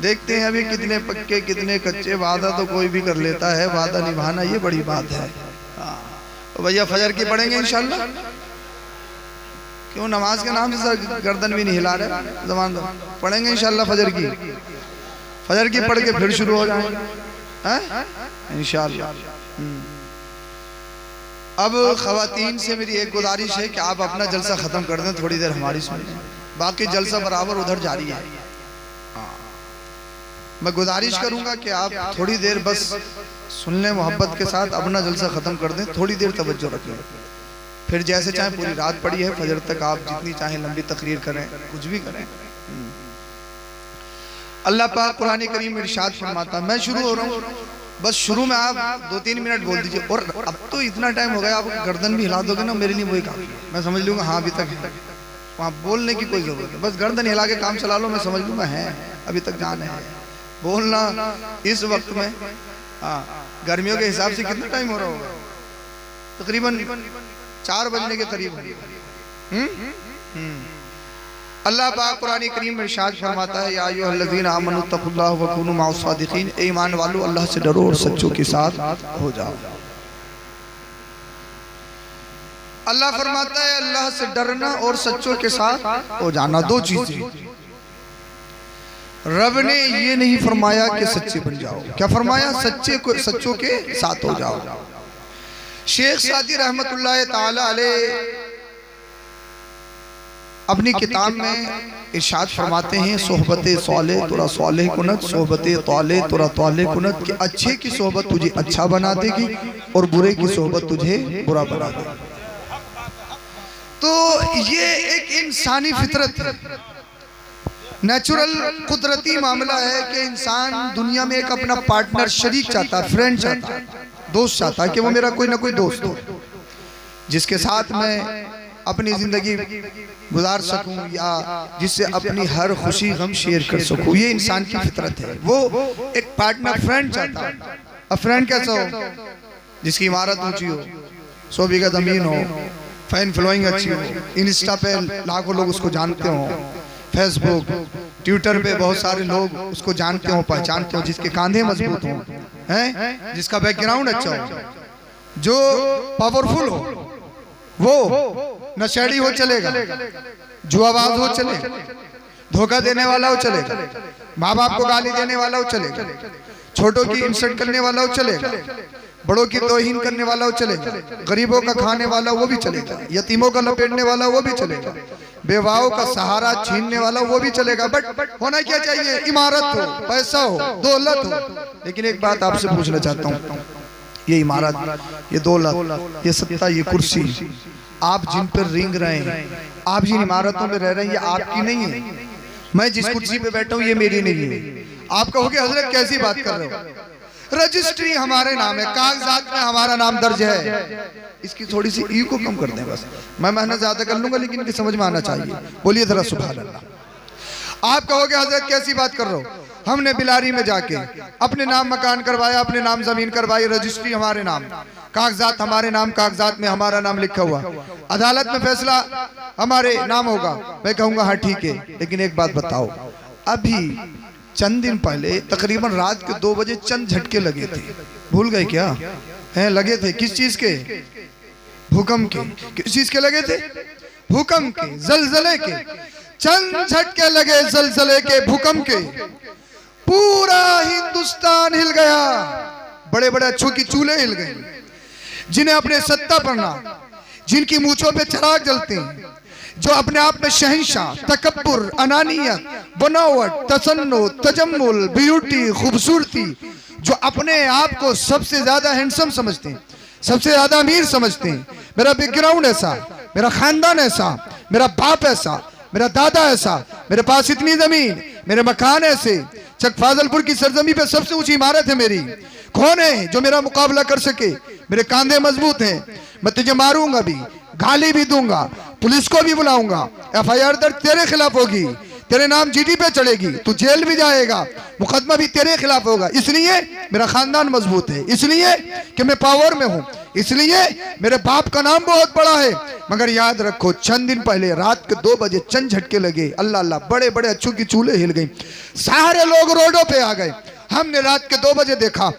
देखते हैं अभी कितने पक्के कितने कच्चे। वादा तो कोई भी कर लेता है, वादा निभाना ये बड़ी बात है। तो भैया फजर की पढ़ेंगे इंशाल्लाह। क्यों नमाज के नाम से सर गर्दन भी नहीं हिला रहे जमान। पढ़ेंगे इंशाल्लाह फजर की। फजर की पढ़ के फिर शुरू हो जाएंगे इंशाल्लाह। अब खवातीन से मेरी एक गुजारिश है कि आप अपना जलसा खत्म कर दें, थोड़ी देर हमारी सुनिए। बाकी जलसा बराबर उधर जारी है। मैं गुजारिश करूंगा कि आप थोड़ी देर बस सुन लें, मोहब्बत के साथ अपना जलसा खत्म कर दें, थोड़ी देर तवज्जो रखें। फिर जैसे चाहे पूरी रात पड़ी है, फजर तक आप जितनी चाहें लंबी तकरीर करें, कुछ भी करें। अल्लाह पाक कुरान करीम में इरशाद फरमाता, मैं शुरू हो रहा हूँ, बस शुरू में आप 2-3 मिनट बोल दीजिए। और अब तो इतना टाइम हो गया, आप गर्दन भी हिला दोगे ना, मेरे लिए वही काफी है। मैं समझ लूंगा हाँ अभी तक है, वहाँ बोलने की कोई जरूरत है। बस गर्दन हिला के काम चला लो, मैं समझ लूंगा है अभी तक जान है। बोलना इस वक्त में गर्मियों के हिसाब से कितना टाइम हो रहा होगा? तकरीबन 4 बजने के करीब। अल्लाह पाक कुरान करीम में इरशाद फरमाता है, या अय्युहल्लज़ीना आमनू तक़ुल्लाह व कूनू मअस सादिक़ीन। ए ईमान वालों, अल्लाह से डरो और सच्चों के साथ हो जाओ। अल्लाह फरमाता है अल्लाह से डरना और सच्चों के साथ हो जाना, दो चीजें। रब ने ये नहीं फरमाया कि सच्चे बन जाओ, क्या फरमाया? सच्चों के साथ हो जाओ। शेख सादी रहमतुल्लाह ताला अलैह अपनी किताब में इरशाद फरमाते हैं, सोहबते सौले तोरा सौले कुनत, सोहबते तौले तोरा तौले कुनत, कि अच्छे की सोहबत तुझे अच्छा बना देगी और बुरे की सोहबत तुझे बुरा बना देगी। तो ये एक इंसानी फितरत है, नेचुरल कुदरती मामला है कि इंसान दुनिया में एक अपना पार्टनर, शरीक चाहता है, फ्रेंड चाहता है, दोस्त चाहता है कि वो मेरा कोई ना कोई दोस्त हो जिसके साथ मैं अपनी जिंदगी गुजार सकूं या जिससे अपनी हर खुशी गम शेयर कर सकूं। ये इंसान की फितरत है। वो एक पार्टनर, फ्रेंड चाहता है। अब फ्रेंड कैसा हो? जिसकी इमारत ऊंची हो, 100 बीघा जमीन हो, फैन फॉलोइंग अच्छी हो, इंस्टा पे लाखों लोग उसको जानते हो, फेसबुक ट्विटर पे बहुत सारे लोग उसको जानते हो, पहचानते हो, जिसके कांधे मजबूत हो, हैं, जिसका बैकग्राउंड अच्छा हो, जो पावरफुल हो, वो नशेड़ी हो चलेगा, जुआबाज हो चलेगा, धोखा देने वाला हो चलेगा, माँ बाप को गाली देने वाला हो चलेगा, छोटों की इंसल्ट करने वाला हो चलेगा, बड़ों की तौहीन करने वाला वो चलेगा, गरीबों का खाने वाला वो भी चलेगा, यतीमों का लपेटने वाला वो भी चलेगा, बेवाओं का सहारा छीनने वाला वो भी चलेगा। बट होना क्या चाहिए? इमारत हो, पैसा हो, दौलत हो। लेकिन एक बात आपसे पूछना चाहता हूँ, ये इमारत, ये दौलत, ये सत्ता, ये कुर्सी आप जिन पर रेंग रहे हैं, आप जिन इमारतों में रह रहे हैं, ये आपकी नहीं है। मैं जिस कुर्सी पे बैठा हूँ ये मेरी नहीं है। आप कहोगे हजरत कैसी बात कर रहे हो? रजिस्ट्री हमारे नाम है, कागजात में हमारा नाम दर्ज है। इसकी थोड़ी सी ई को कम कर दें बस। मैं मेहनत ज्यादा कर लूंगा लेकिन इनकी समझ में आना चाहिए। बोलिए जरा सुभान अल्लाह। आप कहोगे हजरत कैसी बात कर रहे हो? हमने बिलारी में जाके अपने नाम मकान करवाया, अपने नाम जमीन करवाई, रजिस्ट्री हमारे नाम, कागजात हमारे नाम, कागजात में हमारा नाम लिखा हुआ, अदालत में फैसला हमारे नाम होगा। मैं कहूंगा हाँ ठीक है, लेकिन एक बात बताओ, अभी चंद दिन पहले तकरीबन रात के 2 बजे चंद झटके लगे थे, भूल गए क्या? हैं लगे थे, किस चीज के? भूकंप के। किस चीज के लगे थे? भूकंप के, जलजले के। चंद झटके लगे जलजले के, भूकंप के, पूरा हिंदुस्तान हिल गया। बड़े बड़े अच्छों की चूल्हे हिल गए, जिन्हें अपने सत्ता पर ना, जिनकी मूंछों पे चिराग जलते हैं, जो अपने आप में शहंशाह, तकब्बुर, अनानियत, बनावट, तसन्नो, तजम्मुल, ब्यूटी, खूबसूरती, जो अपने आप को सबसे ज्यादा हैंडसम समझते हैं, सबसे ज्यादा अमीर समझते हैं। मेरा बैकग्राउंड ऐसा, मेरा खानदान ऐसा, मेरा बाप ऐसा, मेरा दादा ऐसा, मेरे पास इतनी जमीन, मेरे मकान ऐसे, चक फाजलपुर की सरजमी पे सबसे ऊंची इमारत है मेरी। कौन है जो मेरा मुकाबला कर सके? मेरे कांधे मजबूत हैं, मैं तुझे मारूंगा भी, गाली भी दूंगा, पुलिस को भी बुलाऊंगा, FIR दर्ज तेरे खिलाफ होगी, तेरे नाम जीडी पे चढ़ेगी, तू जेल भी जाएगा, मुकदमा भी तेरे खिलाफ होगा। इसलिए मेरा खानदान मजबूत है, इसलिए कि मैं पावर में हूं, इसलिए मेरे बाप का नाम बहुत बड़ा है। मगर याद रखो, चंद दिन पहले रात के 2 बजे चंद झटके लगे, अल्लाह अल्लाह, बड़े बड़े अच्छों की चूल्हे हिल गई, सारे लोग रोडों पे आ गए। हमने रात के 2 बजे देखा,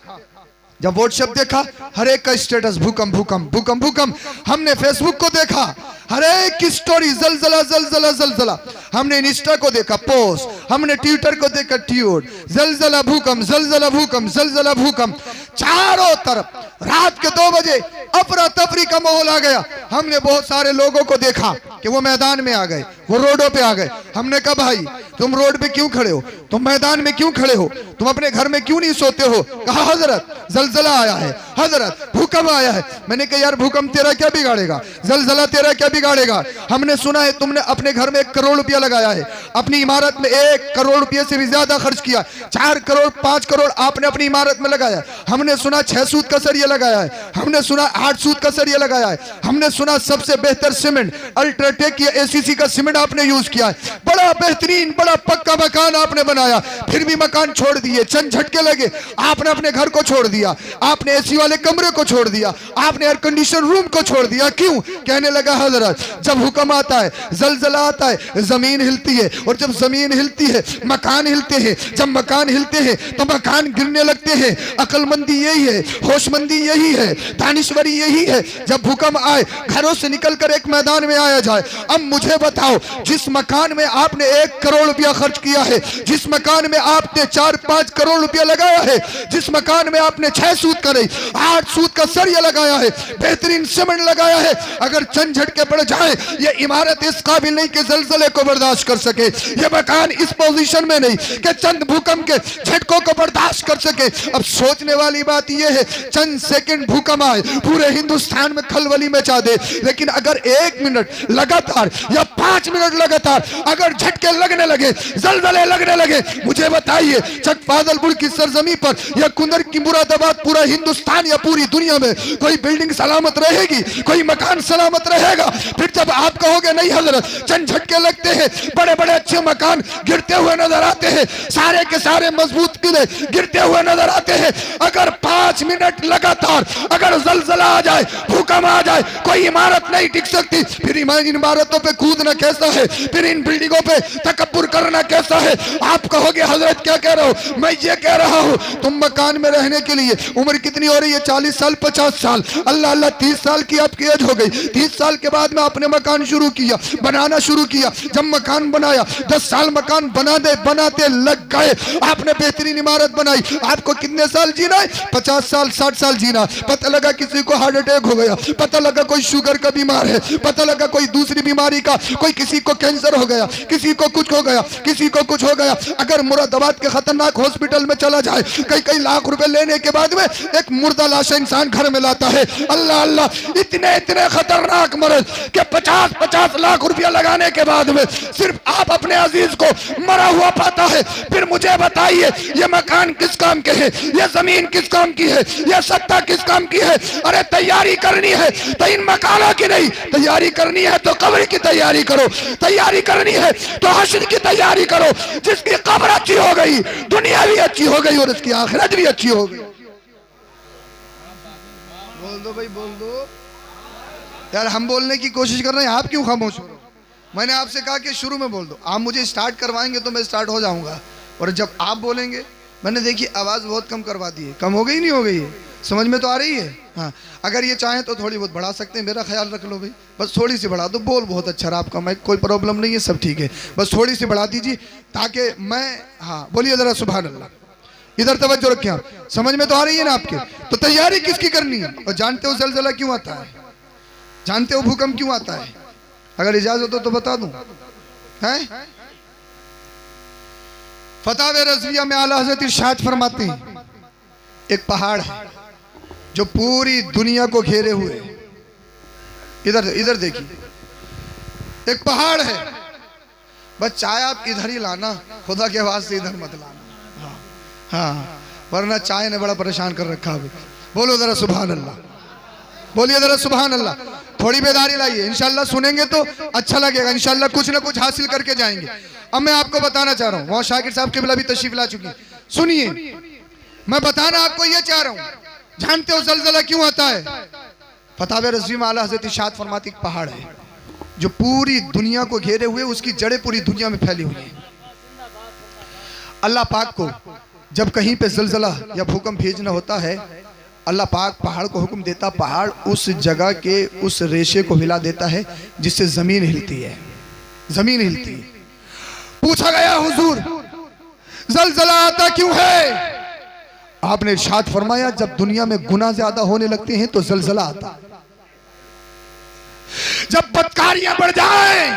जब व्हाट्सएप देखा, हर एक का स्टेटस भूकंप भूकंप भूकंप भूकंप। हमने फेसबुक को देखा, हर एक की स्टोरी जलजला जलजला जलजला। हमने इंस्टा को देखा पोस्ट, हमने ट्विटर को देखा ट्वीट, जलजला भूकंप जलजला भूकंप जलजला भूकंप। चारों तरफ रात के 2 बजे अफरा तफरी का माहौल आ गया। हमने बहुत सारे लोगों को देखा कि वो मैदान में आ गए, वो रोडों पे आ गए। हमने कहा भाई तुम रोड पे क्यों खड़े हो, तुम मैदान में क्यों खड़े हो, तुम अपने घर में क्यों नहीं सोते हो? कहा हजरत जलजला आया है, हजरत भूकंप आया है। मैंने कहा यार भूकंप तेरा क्या बिगाड़ेगा, जलजला तेरा क्या बिगाड़ेगा? हमने सुना है तुमने अपने घर में 1 करोड़ रुपया लगाया है, अपनी इमारत में 1 करोड़ रुपये से भी ज्यादा खर्च किया, 4 करोड़ 5 करोड़ आपने अपनी इमारत में लगाया। हमने सुना 6 सूत का सरिया लगाया है, हमने सुना 8 सूत का सरिया लगाया है, हमने सुना सबसे बेहतर सीमेंट अल्ट्राटेक या एसीसी का सीमेंट आपने यूज किया है, बड़ा बेहतरीन बड़ा पक्का मकान आपने बनाया। फिर भी मकान छोड़ दिए, चंद झटके लगे, आपने अपने घर को छोड़ दिया, आपने एसी वाले कमरे को छोड़ दिया, आपने एयर कंडीशन रूम को छोड़ दिया। क्यों? कहने लगा हजरत जब हुक्म आता है, जलजला आता है, जमीन हिलती है, और जब जमीन हिलती है मकान हिलते हैं, जब मकान हिलते हैं तो मकान गिरने लगते हैं। अकलमंदी यही है, होशमंदी यही है, दानिश्वरी यही है। जब भूकंप आए घरों से निकलकर एक मैदान में आया जाए। अब मुझे बताओ, जिस मकान में आपने 1 करोड़ रुपया खर्च किया है, जिस मकान में आपने 4-5 करोड़ रुपया लगाया है, जिस मकान में आपने 6 सूत का नहीं 8 सूत का सरिया लगाया है, बेहतरीन सीमेंट लगाया है, अगर चंद झटके पड़ जाए ये इमारत इस काबिल नहीं कि जलजले को बर्दाश्त कर सके, ये मकान इस पोजीशन में नहीं कि चंद भूकंप के झटकों को बर्दाश्त कर सके। अब सोचने वाली बात यह है, चंद सेकंड भूकंप आए पूरे हिंदुस्तान में खलबली मचा दे, लेकिन अगर 1 मिनट लगातार या 5 मिनट लगातार अगर झटके लगने लगे, जलजले लगने लगे, मुझे बताइए चक फाजलपुर की सरजमी पर या कुंदर की मुरादाबाद, पूरा हिंदुस्तान या पूरी दुनिया में कोई बिल्डिंग सलामत रहेगी, कोई मकान सलामत रहेगा? फिर जब आप कहोगे नहीं हजरत चंद झटके लगते हैं, बड़े बड़े अच्छे मकान गिरते हुए नजर आते हैं, सारे के सारे मजबूत किले गिरते हुए नजर आते हैं, अगर 5 मिनट लगातार अगर जलजला आ जाए, भूकंप आ जाए, कोई इमारत नहीं टिक सकती। फिर इन इमारतों पे कूदना कैसा है, फिर इन बिल्डिंगों पे तकब्बुर करना कैसा है? आप कहोगे हजरत क्या कह रहे हो? मैं ये कह रहा हूं, तुम मकान में रहने के लिए उम्र कितनी हो रही है? 40 साल 50 साल, अल्लाह अल्लाह 30 साल की आपकी एज हो गई। 30 साल के बाद में आपने मकान शुरू किया, बनाना शुरू किया। जब मकान बनाया 10 साल मकान बनाते लग गए, आपने बेहतरीन इमारत बनाई। आपको कितने साल जीना है? 50 साल 60 साल जीना। पता लगा किसी को हार्ट अटैक हो गया, पता लगा कोई शुगर का बीमार है, पता लगा कोई दूसरी बीमारी का, कोई किसी को कैंसर हो गया, किसी को कुछ हो गया, किसी को कुछ हो गया। अगर मुरादाबाद के खतरनाक हॉस्पिटल में चला जाए, कई लाख रुपए लेने के बाद में एक मुर्दा लाश इंसान घर में लाता है। अल्लाह अल्लाह, इतने खतरनाक मर्ज के 50-50 लाख रुपया लगाने के बाद में सिर्फ आप अपने अजीज को मरा हुआ पाता है। फिर मुझे बताइए ये मकान किस काम के है, ये जमीन किस काम की है, ये सत्ता किस काम की है? अरे तैयारी करनी है तो इन मकानों की नहीं, तैयारी करनी है तो कब्र की तैयारी करो, तैयारी करनी है तो हश्र की तैयारी करो। जिसकी कब्र अच्छी हो गई, दुनिया भी अच्छी हो गई और उसकी आखिरत भी अच्छी हो गई। बोल दो भाई, बोल दो यार। हम बोलने की कोशिश कर रहे हैं, आप क्यों खामोश हो? मैंने आपसे कहा कि शुरू में बोल दो, आप मुझे स्टार्ट करवाएंगे तो मैं स्टार्ट हो जाऊंगा, और जब आप बोलेंगे, मैंने देखी आवाज़ बहुत कम करवा दी है। कम हो गई नहीं हो गई है? समझ में तो आ रही है? हाँ, अगर ये चाहें तो थोड़ी बहुत बढ़ा सकते हैं, मेरा ख्याल रख लो भाई, बस थोड़ी सी बढ़ा दो। बोल बहुत अच्छा रहा आपका, मैं कोई प्रॉब्लम नहीं है, सब ठीक है, बस थोड़ी सी बढ़ा दीजिए ताकि मैं, हाँ बोलिए ज़रा सुभान अल्लाह, इधर तवज्जो रखें आप। समझ में तो आ रही है ना आपके? तो तैयारी किसकी करनी है? और जानते हो जलजला क्यों आता है? जानते हो भूकंप क्यों आता है? अगर इजाजत हो तो बता दूं, है? फतावे रज़विया में आला हज़रत इरशाद फरमाते हैं, एक पहाड़ है जो पूरी दुनिया को घेरे हुए, इधर देखिए, एक पहाड़ है, बस चाय आप इधर ही लाना, खुदा के आवाज से इधर मत लाना। हाँ, वरना चाय ने बड़ा परेशान कर रखा है। बोलो जरा सुभान अल्लाह, बोलिए जरा सुभान अल्लाह। थोड़ी बेदारी लाइए, इंशाल्लाह सुनेंगे तो अच्छा लगेगा, इंशाल्लाह कुछ ना कुछ हासिल करके जाएंगे। अब मैं आपको बताना चाह रहा हूँ, वहाँ शाकिर साहब किबला भी तशरीफ ला चुकी, सुनिए मैं बताना आपको ये चाह रहा हूँ। जानते हो जलजला क्यों आता है? फतावे रज़वी में आला हज़रत इरशाद फरमाते एक पहाड़ है जो पूरी दुनिया को घेरे हुए, उसकी जड़ें पूरी दुनिया में फैली हुई हैं। अल्लाह पाक को जब कहीं पे जलजला या भूकंप भेजना होता है, अल्लाह पाक पहाड़ को हुक्म देता, पहाड़ उस जगह के उस रेशे को हिला देता है जिससे जमीन हिलती है, जमीन हिलती है। पूछा गया हुजूर जलजला आता क्यों है? आपने इरशाद फरमाया जब दुनिया में गुनाह ज्यादा होने लगते हैं तो जलजला आता, जब बदकारियां बढ़ जाएं।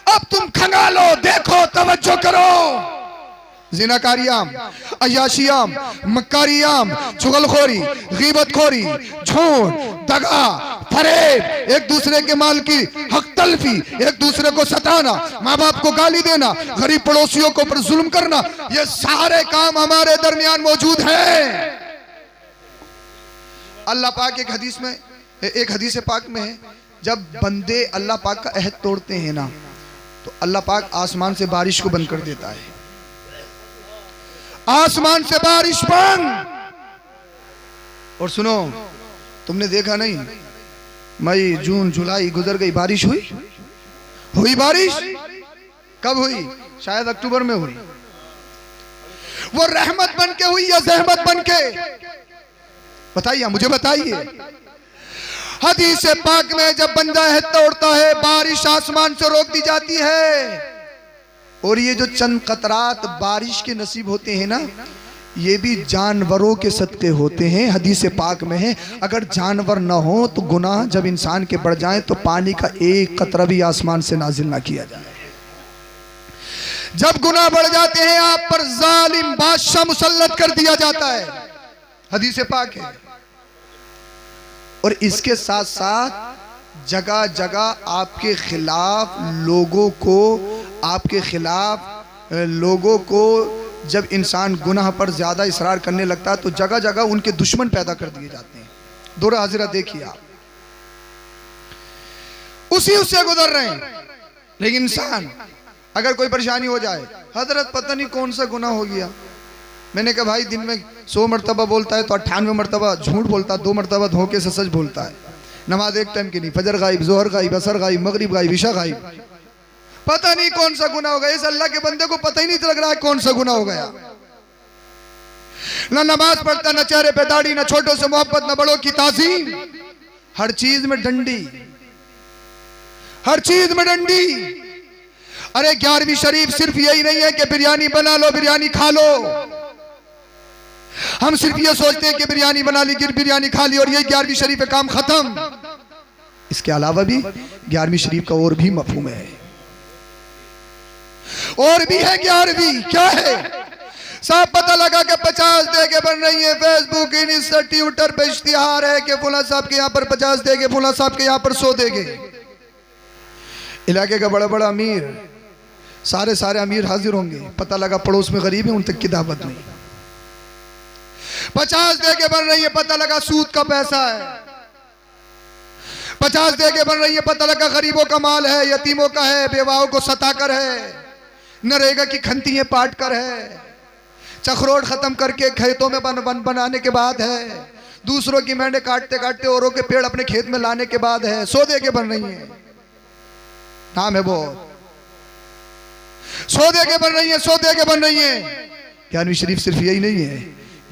अब तुम खंगालो, देखो, तवज्जो करो, जिनाकारियाम, अय्याशियाम, मक्कारियाम, चुगलखोरी, गीबतखोरी, झूठ, दगा, फरेब, एक दूसरे के माल की हक तलफी, एक दूसरे को सताना, माँ बाप को गाली देना, गरीब पड़ोसियों को पर जुल्म करना, ये सारे काम हमारे दरमियान मौजूद हैं। अल्लाह पाक एक हदीस पाक में है, जब बंदे अल्लाह पाक का अहद तोड़ते हैं ना, तो अल्लाह पाक आसमान से बारिश को बंद कर देता है। आसमान से बारिश बंद। और सुनो, तुमने देखा नहीं, मई जून जुलाई गुजर गई, बारिश हुई बारिश कब हुई? शायद अक्टूबर में हुई। वो रहमत बन के हुई या जहमत बन के? बताइए, मुझे बताइए। हदीस पाक में जब बंदा अहद तोड़ता है, बारिश आसमान से रोक दी जाती है। और ये जो चंद कतरात बारिश के नसीब होते हैं ना, ये भी जानवरों के सदके होते हैं। हदीस पाक में है, अगर जानवर ना हो तो गुनाह जब इंसान के बढ़ जाए तो पानी का एक कतरा भी आसमान से नाजिल ना किया जाए। जब गुनाह बढ़ जाते हैं आप पर जालिम बादशाह मुसल्लत कर दिया जाता है, हदीस पाक है। और इसके साथ साथ जगह जगह आपके खिलाफ लोगों को जब इंसान गुनाह पर ज्यादा इसरार करने लगता है तो जगह जगह उनके दुश्मन पैदा कर दिए जाते हैं। दोरा हाजिरा देखिए आप, उसी उससे गुजर रहे हैं। लेकिन इंसान अगर कोई परेशानी हो जाए, हजरत पता नहीं कौन सा गुनाह हो गया, मैंने कहा भाई दिन में 100 मरतबा बोलता है तो 98 मरतबा झूठ बोलता है, 2 मरतबा धोखे से सच बोलता है। नमाज एक टाइम की नहीं, फजर गायब, जोहर गायब, असर गायब, मगरिब गायब, इशा गायब। पता नहीं कौन सा गुनाह हो गया। इस अल्लाह के बंदे को पता ही नहीं लग रहा है कौन सा गुनाह हो गया। ना नमाज पढ़ता, ना चेहरे पे दाढ़ी, ना छोटों से मोहब्बत, ना बड़ों की ताज़ीम, हर चीज में डंडी, हर चीज में डंडी। अरे 11वीं शरीफ सिर्फ यही नहीं है कि बिरयानी बना लो, बिरयानी खा लो। हम सिर्फ ये सोचते हैं कि बिरयानी बना ली, बिरयानी खा ली और ये 11वीं शरीफ पे काम खत्म। इसके अलावा भी 11वीं शरीफ का और भी मफहूम है, और भी है 11वीं। क्या है? साहब पता लगा कि 50 दे के बन रही है, फेसबुक, इंस्टा, ट्विटर पे इश्तिहार है कि फुला साहब के यहाँ पर 50 देंगे, फुला साहब के यहाँ पर 100 देंगे। इलाके का बड़ा बड़ा अमीर, सारे अमीर हाजिर होंगे। पता लगा पड़ोस में गरीब है, उन तक की दावत नहीं। 50 दे के बन रही है, पता लगा सूद का पैसा है। 50 दे के बन रही है, पता लगा गरीबों का माल है, यतीमों का है, बेवाओं को सताकर है, नरेगा की खंतियां पाट कर है, चखरोट खत्म करके खेतों में बनाने के बाद है, दूसरों की मेंढे काटते काटते औरों के पेड़ अपने खेत में लाने के बाद है। 100 दे के बन रही है, नाम है वो 100 दे के बन रही है, 100 दे के बन रही है। 11वीं शरीफ सिर्फ यही नहीं है,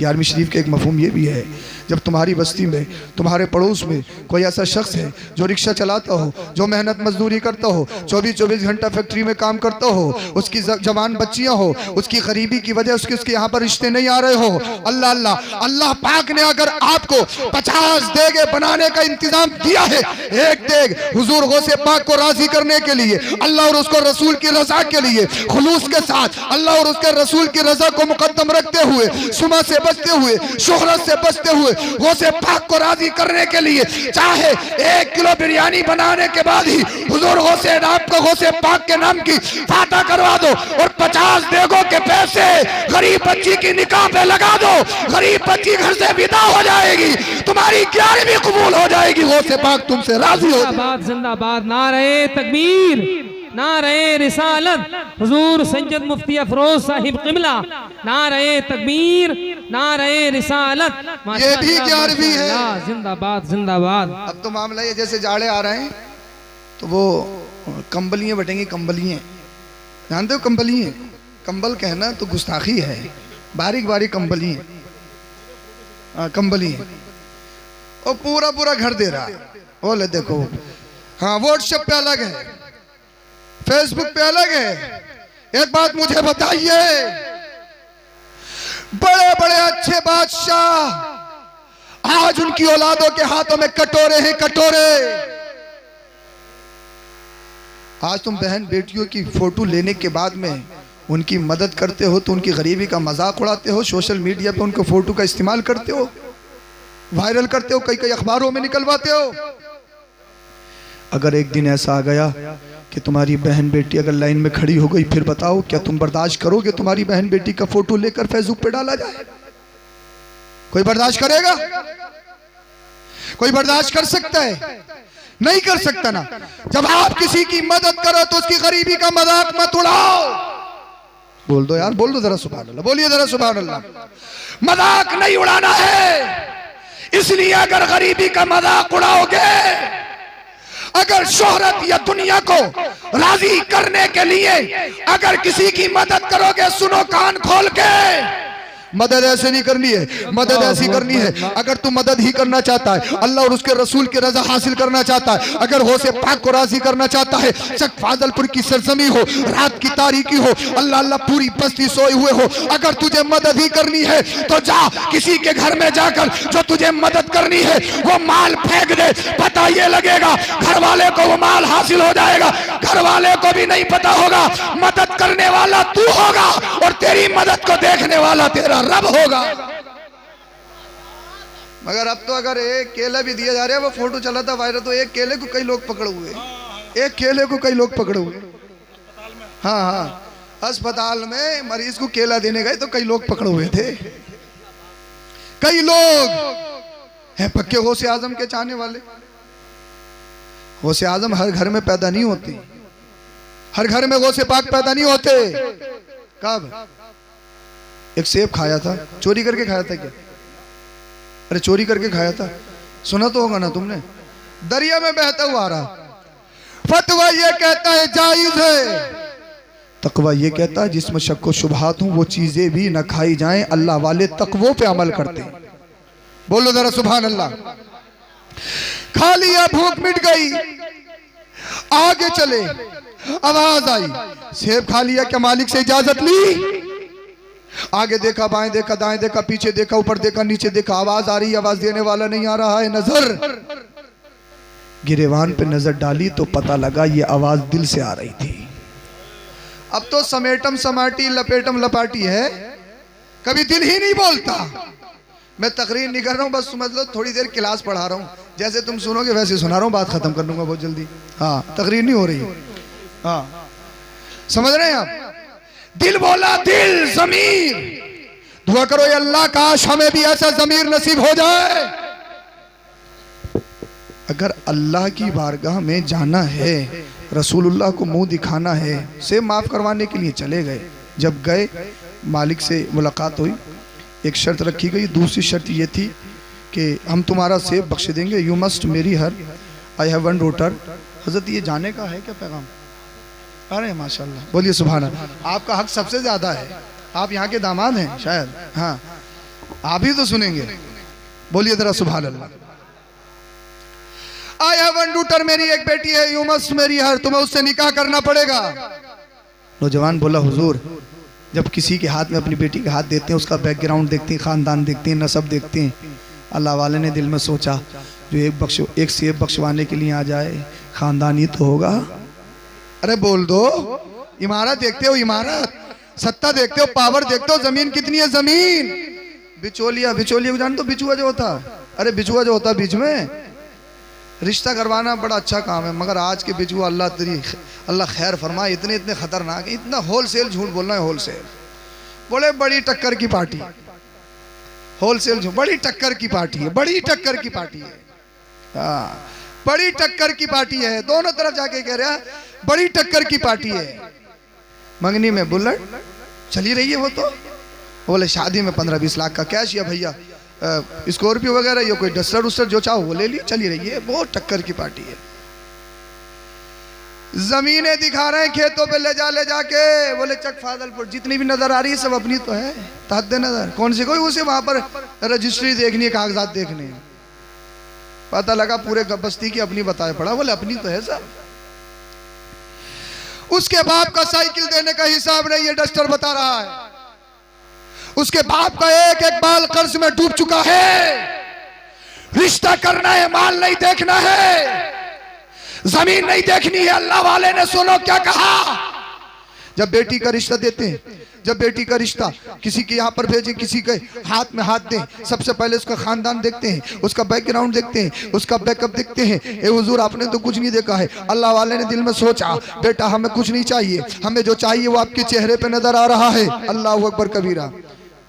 11वीं शरीफ का एक मफहूम ये भी है, जब तुम्हारी बस्ती में, तुम्हारे पड़ोस में कोई ऐसा शख्स है जो रिक्शा चलाता हो, जो मेहनत मजदूरी करता हो, 24 घंटा फैक्ट्री में काम करता हो, उसकी जवान बच्चियां हो, उसकी गरीबी की वजह उसके यहाँ पर रिश्ते नहीं आ रहे हो, अल्लाह अल्लाह अल्लाह पाक ने अगर आपको 50 देगे बनाने का इंतजाम दिया है, एक देग हुजूर गौसे पाक को राजी करने के लिए, अल्लाह और उसको रसूल की रजा के लिए खुलूस के साथ अल्लाह और उसके रसूल की रजा को मुकद्दम रखते हुए सुबह से बचते हुए, शोहरत से बचते हुए, गौसे पाक को राजी करने के लिए चाहे 1 किलो बिरयानी बनाने के बाद ही हुजूर गौसे आपको गौसे पाक के नाम की फाता करवा दो और 50 देगों के पैसे गरीब बच्ची की निकाह पे लगा दो, गरीब बच्ची घर से विदा हो जाएगी, तुम्हारी 11वीं कबूल हो जाएगी, गौसे पाक तुमसे राजी हो। जिंदाबाद जिंदाबाद, नारे तकबीर, नारे रिसालत, हुजूर सैयद मुफ्ती अफरोज साहिब किबला, नारे तकबीर, नारे रिसालत, ये भी 11वीं है। जिंदाबाद जिंदाबाद। अब तो मामला ये, जैसे जाड़े आ रहे हैं तो वो कंबलियां बटेंगी, कंबलियां जानते हो, कंबलियां, कंबल कहना तो गुस्ताखी है, बारीक बारीक कंबलियां, कंबलियां, और पूरा पूरा घर दे रहा है। बोले देखो, हाँ व्हाट्सएप पे अलग है, फेसबुक पे अलग है। एक बात मुझे बताइए, बड़े बड़े अच्छे बादशाह आज उनकी औलादों के हाथों में कटोरे हैं, कटोरे। आज तुम बहन बेटियों की फोटो लेने के बाद में उनकी मदद करते हो तो उनकी गरीबी का मजाक उड़ाते हो, सोशल मीडिया पे उनके फोटो का इस्तेमाल करते हो, वायरल करते हो, कई कई अखबारों में निकलवाते हो। अगर एक दिन ऐसा आ गया कि तुम्हारी बहन बेटी अगर लाइन में खड़ी हो गई, फिर बताओ क्या तुम बर्दाश्त करोगे तुम्हारी बहन बेटी का फोटो लेकर फेसबुक पे डाला जाए? कोई बर्दाश्त करेगा? कोई बर्दाश्त कर सकता है? नहीं कर सकता ना। जब आप किसी की मदद करो तो उसकी गरीबी का मजाक मत उड़ाओ। बोल दो यार, बोल दो जरा सुभान अल्लाह, बोलिए जरा सुभान अल्लाह। मजाक नहीं उड़ाना है, इसलिए अगर गरीबी का मजाक उड़ाओगे, अगर शोहरत या दुनिया को राजी करने के लिए अगर किसी की मदद करोगे, सुनो कान खोल के, मदद ऐसे नहीं करनी है, मदद ऐसी करनी है। अगर तू मदद ही करना चाहता है, अल्लाह और उसके रसूल की रजा हासिल करना चाहता है, अगर गौसे पाक को राजी करना चाहता है, चक फाजलपुर की सरजमी हो, रात की तारीकी हो, अल्लाह अल्लाह पूरी बस्ती सोए हुए हो, अगर तुझे मदद ही करनी है तो जा किसी के घर में जाकर जो तुझे मदद करनी है वो माल फेंक दे, पता ये लगेगा घर वाले को वो माल हासिल हो जाएगा, घर वाले को भी नहीं पता होगा। मदद करने वाला तू होगा और तेरी मदद को देखने वाला तेरा रब होगा। मगर अब तो अगर एक केला भी दिया जा रहा है, वो फोटो चला था वायरल, तो एक केले को कई लोग पकड़े हुए, एक केले को कई लोग पकड़े हुए। हाँ हाँ, अस्पताल में मरीज को केला देने गए तो कई लोग पकड़े हुए थे। कई लोग हैं पक्के गौसे आजम के चाहने वाले। गौसे आजम हर घर में पैदा नहीं होती, हर घर में गौसे पाक पैदा नहीं होते। कब एक सेब खाया था, चोरी करके खाया था क्या? अरे चोरी करके खाया था, सुना तो होगा ना तुमने। दरिया में बहता हुआ आ रहा, फतवा ये कहता है जायज है, तकवा ये कहता है जिसमें शक व शुबहात हो वो चीजें भी न खाई जाएं, अल्लाह वाले तकवों पे अमल करते हैं। बोलो जरा सुभान अल्लाह। खा लिया, भूख मिट गई, आगे चले, आवाज आई, सेब खा लिया, क्या मालिक से इजाजत ली? आगे देखा, बाएं देखा, दाएं देखा, पीछे देखा, ऊपर देखा, नीचे देखा, आवाज आ रही, आवाज देने वाला नहीं आ रहा है। नजर गिरेवान पे नजर डाली तो पता लगा ये आवाज दिल से आ रही थी। अब तो समेटम समाटी, लपेटम लपाटी है, कभी दिल ही नहीं बोलता। मैं तकरीर नहीं कर रहा हूं, बस समझ लो थोड़ी देर क्लास पढ़ा रहा हूं, जैसे तुम सुनोगे वैसे सुना रहा हूं, बात खत्म कर लूंगा बहुत जल्दी। हाँ, तकरीर नहीं हो रही। हाँ, समझ रहे हैं आप? दिल बोला, दिल, जमीर। दुआ करो या अल्लाह काश हमें भी ऐसा जमीर नसीब हो जाए। अगर अल्लाह की बारगाह में जाना है, रसूलुल्लाह को मुंह दिखाना है, से माफ करवाने के लिए चले गए। जब गए मालिक से मुलाकात हुई, एक शर्त रखी गई। दूसरी शर्त ये थी कि हम तुम्हारा सेब बख्श देंगे, यू मस्ट मेरी हर, आई हैव वन डॉटर। हजरत ये जाने का है क्या पैगाम? अरे माशाल्लाह, बोलिए सुभान अल्लाह। आपका हक सबसे ज्यादा है, आप यहाँ के दामाद हैं शायद। हाँ, आप ही तो सुनेंगे, बोलिए जरा सुभान अल्लाह। आई हैव वन डॉटर, मेरी एक बेटी है, यू मस्ट मेरी हर, तुम्हें उससे निकाह करना पड़ेगा। नौजवान बोला हुजूर, जब किसी के हाथ में अपनी बेटी के हाथ देते हैं, उसका बैकग्राउंड देखते हैं, खानदान देखते हैं, नसब देखते हैं। अल्लाह वाले ने दिल में सोचा जो एक सेब बख्शवाने के लिए आ जाए, खानदान ही तो होगा। अरे बोल दो, इमारत देखते हो, इमारत, सत्ता देखते हो, पावर देखते हो, जमीन कितनी है, जमीन। बिचौलिया, बिचौलिया को जान तो बिचुआ जो होता, अरे बिचुआ जो होता बीच में, रिश्ता करवाना बड़ा अच्छा काम है, मगर आज के बिचुआ अल्लाह खैर फरमाए इतने इतने खतरनाक, इतना होलसेल झूठ बोलना है, होलसेल। बोले बड़ी टक्कर की पार्टी, होलसेल झूठ, बड़ी टक्कर की पार्टी है, बड़ी टक्कर की पार्टी है, हाँ बड़ी टक्कर की पार्टी है, दोनों तरफ जाके कह रहा है बड़ी टक्कर की पार्टी है। मंगनी में बुलेट चली रही है, वो तो बोले शादी में 15-20 लाख का कैश या भैया स्कॉर्पियो वगैरह, ये कोई डस्टर उस्टर जो चाहो वो ले ली, चली रही है, बहुत टक्कर की पार्टी है। जमीनें दिखा रहे हैं खेतों पे ले जाके, बोले चक फादलपुर जितनी भी नजर आ रही है सब अपनी तो है, तहत नजर कौन सी कोई, उसे वहां पर रजिस्ट्री देखनी है, कागजात देखने हैं, पता लगा पूरे बस्ती की अपनी बताया पड़ा, बोले अपनी तो है सब। उसके बाप का साइकिल देने का हिसाब नहीं, ये डस्टर बता रहा है। उसके बाप का एक एक बाल कर्ज में डूब चुका है। रिश्ता करना है, माल नहीं देखना है, जमीन नहीं देखनी है। अल्लाह वाले ने सुनो क्या कहा, जब बेटी का रिश्ता देते हैं, जब बेटी का रिश्ता किसी के यहाँ पर भेजे, किसी के हाथ में हाथ दें, सबसे पहले उसका खानदान देखते हैं, उसका बैकग्राउंड देखते हैं, उसका बैकअप देखते हैं। ए हुजूर आपने तो कुछ नहीं देखा है। अल्लाह वाले ने दिल में सोचा बेटा हमें कुछ नहीं चाहिए, हमें जो चाहिए वो आपके चेहरे पे नजर आ रहा है। अल्लाह अकबर कबीरा।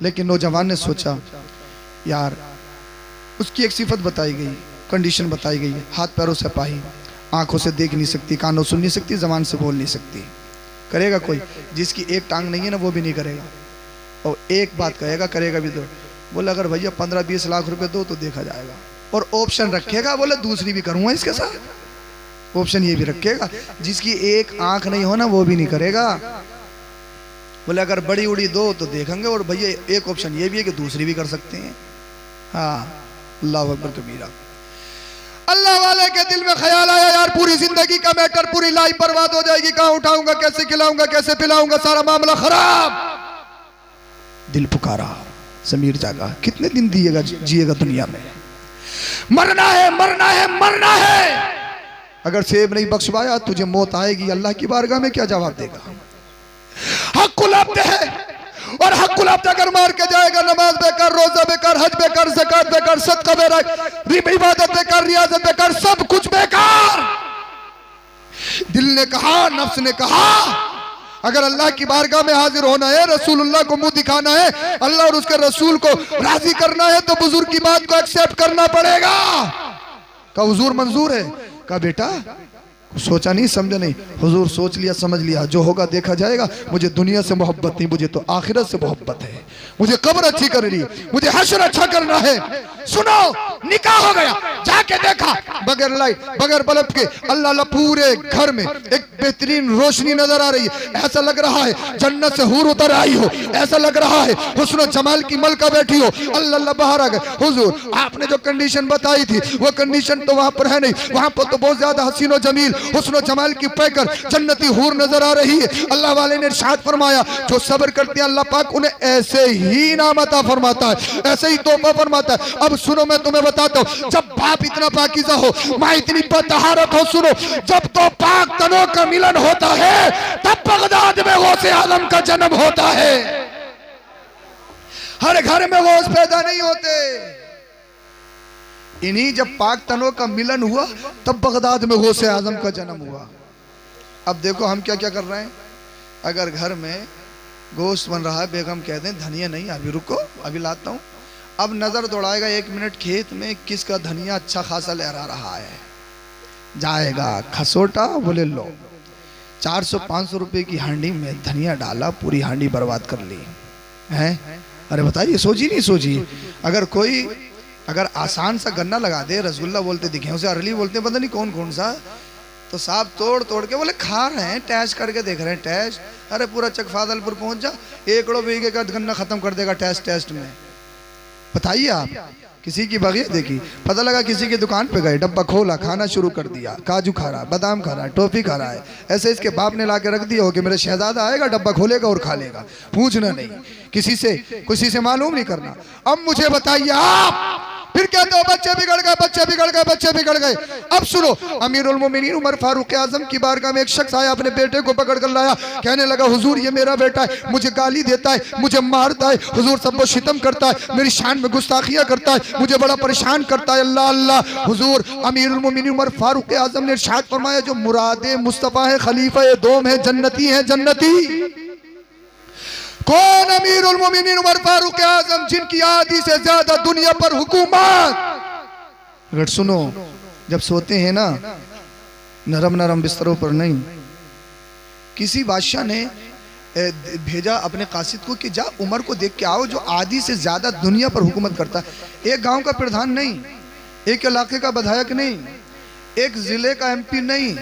लेकिन नौजवान ने सोचा यार, उसकी एक सिफत बताई गई, कंडीशन बताई गई, हाथ पैरों से पाही, आंखों से देख नहीं सकती, कानों सुन नहीं सकती, जबान से बोल नहीं सकती। करेगा कोई? जिसकी एक टांग नहीं है ना वो भी नहीं करेगा, और एक बात कहेगा करेगा भी तो। बोले अगर भैया 15-20 लाख रुपए दो तो देखा जाएगा, और ऑप्शन रखेगा, बोले दूसरी भी करूंगा इसके साथ, ऑप्शन ये भी रखेगा। जिसकी एक आंख नहीं हो ना वो भी नहीं करेगा। बोले अगर बड़ी उड़ी दो तो देखेंगे, और भैया एक ऑप्शन ये भी है कि दूसरी भी कर सकते हैं। हाँ, अल्लाह अकबर कबीरा। अल्लाह वाले के दिल में ख्याल आया यार पूरी जिंदगी का मैटर, पूरी लाइफ बर्बाद हो जाएगी, कहां उठाऊंगा, कैसे खिलाऊंगा, कैसे पिलाऊंगा, सारा मामला खराब। दिल पुकारा, समीर जागा, कितने दिन जिएगा दुनिया में, मरना है मरना है मरना है। अगर सेब नहीं बख्शवाया तुझे मौत आएगी, अल्लाह की बारगाह में क्या जवाब देगा। हक़्क़ुल अब्द है, और हक़्क़ुल अब्द अगर मार के जाएगा, नमाज बेकार, रोजा बेकार, हज बेकार, ज़कात बेकार, सदका बेकार, इबादत बेकार, रियाजत बेकार, सब कुछ बेकार। दिल ने कहा, नफ्स ने कहा, अगर अल्लाह की बारगाह में हाजिर होना है, रसूलुल्लाह को मुंह दिखाना है, अल्लाह और उसके रसूल को राजी करना है, तो बुजुर्ग की बात को एक्सेप्ट करना पड़ेगा। का हुजूर मंजूर है? का बेटा सोचा नहीं समझा नहीं, हुजूर सोच लिया समझ लिया, जो होगा देखा जाएगा। मुझे दुनिया से मोहब्बत नहीं, मुझे तो आखिरत से मोहब्बत है। मुझे कब्र अच्छी करनी है, मुझे हश्र अच्छा करना है। सुनो, निकाह हो गया, जाके देखा बगैर लाइट बगैर बल्ब के, अल्लाह अल्लाह पूरे घर में एक बेहतरीन रोशनी नजर आ रही है। ऐसा लग रहा है जन्नत से हूर उतर आई हो, ऐसा लग रहा है हुस्न जमाल की मलका बैठी हो। अल्लाह अल्लाह बाहर आ गए। हुजूर आपने जो कंडीशन बताई थी वो कंडीशन तो वहां पर है नहीं, वहां पर तो बहुत ज्यादा हसीन व जमील हुस्न जमाल की पैकर जन्नती हूर नजर आ रही है। अल्लाह वाले ने इरशाद फरमाया जो सब्र करते हैं अल्लाह पाक उन्हें ऐसे ही इनाम अता फरमाता है, ऐसे ही तोहफा फरमाता है। अब सुनो, मैं तुम्हें बताता हूँ, जब बाप इतना पाकीज़ा हो, माँ इतनी बतहारत हो, सुनो, जब तो पाक तनों का मिलन होता है तब बगदाद में गौसे आजम का जन्म होता है। हर घर में गौस पैदा नहीं होते। इन्हीं जब पाक तनों का मिलन हुआ तब बगदाद में गौसे आजम का जन्म हुआ। अब देखो हम क्या क्या कर रहे हैं। अगर घर में गोश्त बन रहा है, बेगम कहते हैं धनिया नहीं, अभी रुको अभी लाता हूँ। अब नजर दौड़ाएगा 1 मिनट खेत में किसका धनिया अच्छा खासा लहरा रहा है, जाएगा खसोटा, बोले लो 400-500 रुपए की हांडी में धनिया डाला, पूरी हांडी बर्बाद कर ली है। अरे बताइए, सोचिए नहीं सोचिए। अगर कोई अगर आसान सा गन्ना लगा दे, रसगुल्ला बोलते दिखे उसे, अरली बोलते पता नहीं कौन कौन सा, तो साहब तोड़ तोड़ के बोले खा रहे हैं, टेस्ट करके देख रहे हैं टेस्ट। अरे पूरा चक फादलपुर पहुंच जा, 1 बीघे का गन्ना खत्म कर देगा टेस्ट में। बताइए आप, किसी की बगैर देखी, पता लगा किसी की दुकान पे गए, डब्बा खोला, खाना शुरू कर दिया, काजू खा रहा है, बादाम खा रहा है, टॉफी खा रहा है। ऐसे इसके बाप ने ला के रख दिया हो कि मेरा शहजादा आएगा, डब्बा खोलेगा और खा लेगा, पूछना नहीं, किसी से मालूम नहीं करना। अब मुझे बताइए आप फिर कहते हो बच्चे बिगड़ गए, बच्चे बिगड़ गए, बच्चे बिगड़ गए। अब सुनो, अमीरुल मोमिनीन उमर फारूक आजम की बारगाह में एक शख्स आया, अपने बेटे को पकड़ कर लाया, कहने लगा हुजूर ये मेरा बेटा है, मुझे गाली देता है, मुझे मारता है, हुजूर सबको शितम करता है, मेरी शान में गुस्ताखियां करता है, मुझे बड़ा परेशान करता है। अल्लाह अल्लाह। हुजूर अमीरुल मोमिनीन उमर फारूक आजम ने इरशाद फरमाया, जो मुरादे मुस्तफा है, खलीफा दोम है, जन्नती है, जन्नती। कौन अमीरुल मोमिनीन उमर फारूक आजम, जिनकी आधी से ज्यादा दुनिया पर हुकूमत। अगर सुनो, जब सोते हैं ना नरम नरम बिस्तरों पर नहीं, किसी बादशाह ने भेजा अपने कासिद को कि जा उमर को देख के आओ, जो आधी से ज्यादा दुनिया पर हुकूमत करता है। एक गांव का प्रधान नहीं, एक इलाके का विधायक नहीं, एक जिले का एमपी नहीं,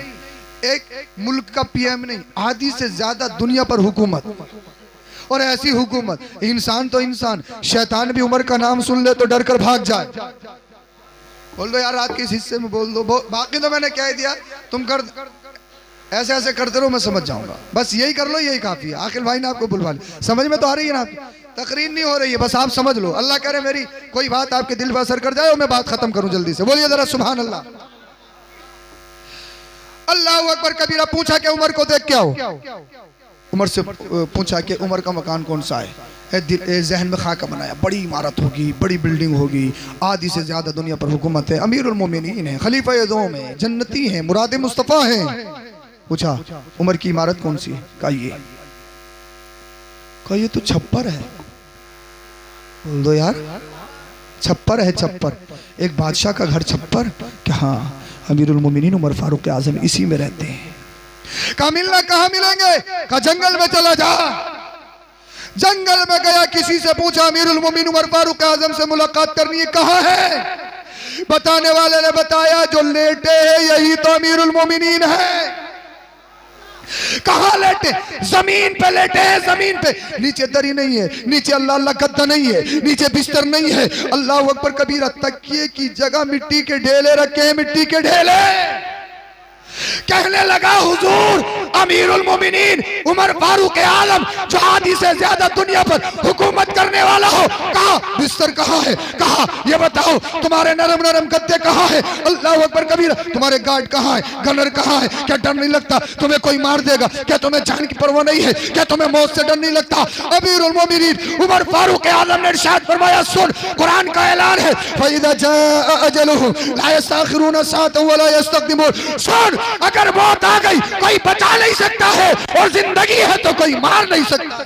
एक मुल्क का पीएम नहीं, आधी से ज्यादा दुनिया पर हुकूमत। और ऐसी हुकूमत, इंसान तो इंसान, शैतान भी उमर का नाम सुन ले तो डर कर भाग जाए। बोल दो यार रात के इस हिस्से में बोल दो, बाकी तो मैंने कह दिया, तुम कर ऐसे ऐसे करते रहो, मैं समझ जाऊंगा, बस यही कर लो, यही काफी है। आखिर भाई ने आपको बुलवा लिया, समझ में तो आ रही है ना, तकरीर नहीं हो रही है, बस आप समझ लो। अल्लाह करे मेरी कोई बात आपके दिल पर असर कर जाए और मैं बात खत्म करूं जल्दी से। बोलिए जरा सुभान अल्लाह। अल्लाह अकबर कबीरा। पूछा कि उमर को देख के आओ। उमर से पूछा कि उमर का मकान कौन सा है? जहन में खाका बनाया, बड़ी इमारत होगी, बड़ी बिल्डिंग होगी, आधी से ज्यादा दुनिया पर हुकूमत है, अमीरुल मोमिनीन है, खलीफा दोम है, जन्नती है, मुरादे मुस्तफा है। पूछा उमर की इमारत कौन सी है? कहा ये तो छप्पर है। बोल दो यार, छप्पर है, छप्पर। एक बादशाह का घर छप्पर? कि हाँ, अमीरुल मोमिनीन उमर फारूक आजम इसी में रहते हैं। कहा मिलना कहाँ मिलेंगे? कहा जंगल में चला जा। जंगल में गया, किसी से पूछा अमीरुल मोमिनीन उमर फारूक आजम से मुलाकात करनी है, कहाँ है? बताने वाले ने बताया जो लेटे हैं यही तो अमीरुल मोमिनीन है। कहाँ लेटे? जमीन पे लेटे हैं, जमीन पे। नीचे दरी नहीं है, नीचे अल्लाह अल्लाह गद्दा नहीं है, नीचे बिस्तर नहीं है। अल्लाह अकबर कबीरा। तकिए की जगह मिट्टी के ढेले रखे हैं, मिट्टी के ढेले। कहने लगा हुजूर अमीरुल मोमिनीन उमर फारूक आलम, जो आधी से ज्यादा दुनिया पर हुकूमत करने वाला हो, कहा बिस्तर कहाँ है? कहा ये बताओ तुम्हारे नरम नरम गद्दे कहाँ है? अल्लाह अकबर कबीरा। तुम्हारे गार्ड कहाँ है? गनर कहाँ है? क्या डर नहीं लगता? तुम्हें कोई मार देगा क्या? तुम्हें जान की परवाह नहीं है क्या? तुम्हें मौत से डर नहीं लगता? अमीरुल मोमिनीन उमर फारूक आलम ने इरशाद फरमाया, सुन, कुरान का ऐलान है, फइज़ा जाअ अजलुहुम ला यस्तअखिरूना साअतन व ला यस्तक़दिमून। सुन, अगर मौत आ गई कोई बचा नहीं सकता है, और जिंदगी है तो कोई मार नहीं सकता।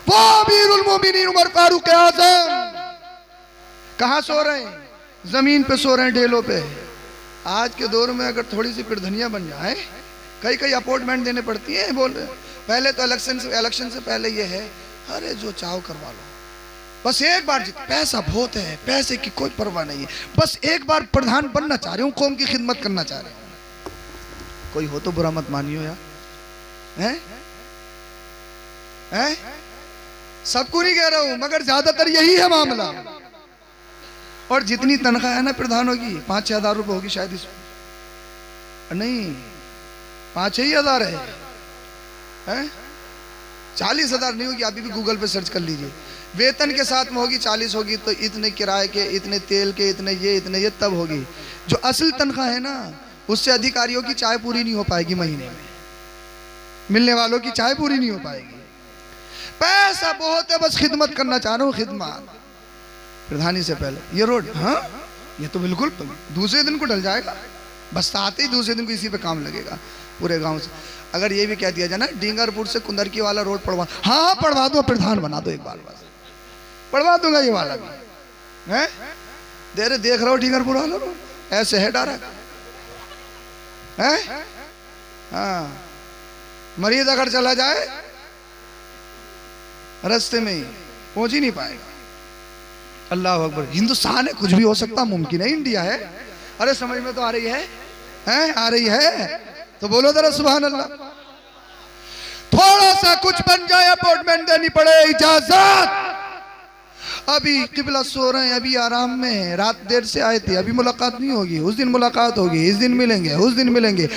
वो अमीरुल मोमिनीन उमर फारूक आजम कहां सो रहे हैं? जमीन पे सो रहे हैं, ढेलों पे। आज के दौर में अगर थोड़ी सी पिरधनिया बन जाए, कई कई अपॉइंटमेंट देने पड़ती है। बोल रहे पहले तो इलेक्शन से पहले ये है, अरे जो चाहो करवा लो, बस एक बार जीत। पैसा बहुत है, पैसे की कोई परवाह नहीं है, बस एक बार प्रधान बनना चाह रहे हूँ, कौम की खिदमत करना चाह रहे हूँ। कोई हो तो बुरा मत मानियो यार, हैं? हैं? सबको नहीं कह रहा हूं, मगर ज्यादातर यही है मामला। और जितनी तनख्वाह है ना प्रधानों की, 5-6 हज़ार रुपये होगी शायद इसमें, नहीं 5-6 हज़ार है, 40 हज़ार नहीं होगी। अभी भी गूगल पे सर्च कर लीजिए, वेतन के साथ में होगी 40 होगी, तो इतने किराए के, इतने तेल के, इतने ये तब होगी। जो असल तनख्वाह है ना, उससे अधिकारियों की चाय पूरी नहीं हो पाएगी महीने में, मिलने वालों की चाय पूरी नहीं हो पाएगी। पैसा बहुत है, बस खिदमत करना चाह रहा हूँ, खिदमत। प्रधानी से पहले ये रोड, हाँ ये तो बिल्कुल दूसरे दिन को डल जाएगा, बस आते ही दूसरे दिन को इसी पे काम लगेगा पूरे गांव से। अगर ये भी कह दिया जाए ना, डींगरपुर से कुंदरकी वाला रोड पढ़वा, हाँ पढ़वा दो, प्रधान बना दो एक बार, बस पढ़वा दूंगा ये वाला भी है। देख रहा हो डींगरपुर वाला रोड ऐसे है डायरेक्ट है। हाँ, मरीज अगर चला जाए रास्ते में ही पहुंच ही नहीं पाएगा। अल्लाह अकबर। हिंदुस्तान है, कुछ भी हो सकता, मुमकिन है, इंडिया है। अरे समझ में तो आ रही है? आ रही है तो बोलो जरा सुभान अल्लाह। थोड़ा सा कुछ बन जाए, अपॉइंटमेंट देनी पड़े, इजाजत। अभी किबला सो रहे हैं, अभी आराम में है, रात देर से आए थे, अभी मुलाकात नहीं होगी, उस दिन मुलाकात होगी, इस दिन मिलेंगे, उस दिन मिलेंगे।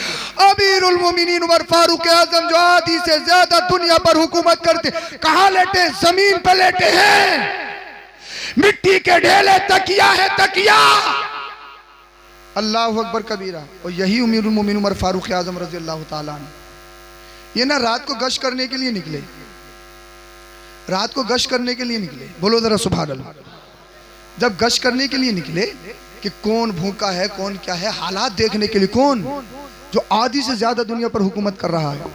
अमीरुल मोमिनीन उमर फारूक आजम, जो आधी से ज्यादा दुनिया पर हुकूमत करते, कहाँ लेटे? जमीन पर लेटे हैं। मिट्टी के ढेले तकिया है तकिया। अल्लाह अकबर कबीरा। और यही अमीरुल मोमिनीन उमर फारूक आजम रजी अल्लाह ताला अन्हु, ये ना रात को गश्त करने के लिए निकले, रात को गश्त करने के लिए निकले, बोलो जरा सुभान अल्लाह। जब गश्त करने के लिए निकले कि कौन भूखा है कौन क्या है, हालात देखने के लिए, कौन जो आधी से ज्यादा दुनिया पर हुकूमत कर रहा है।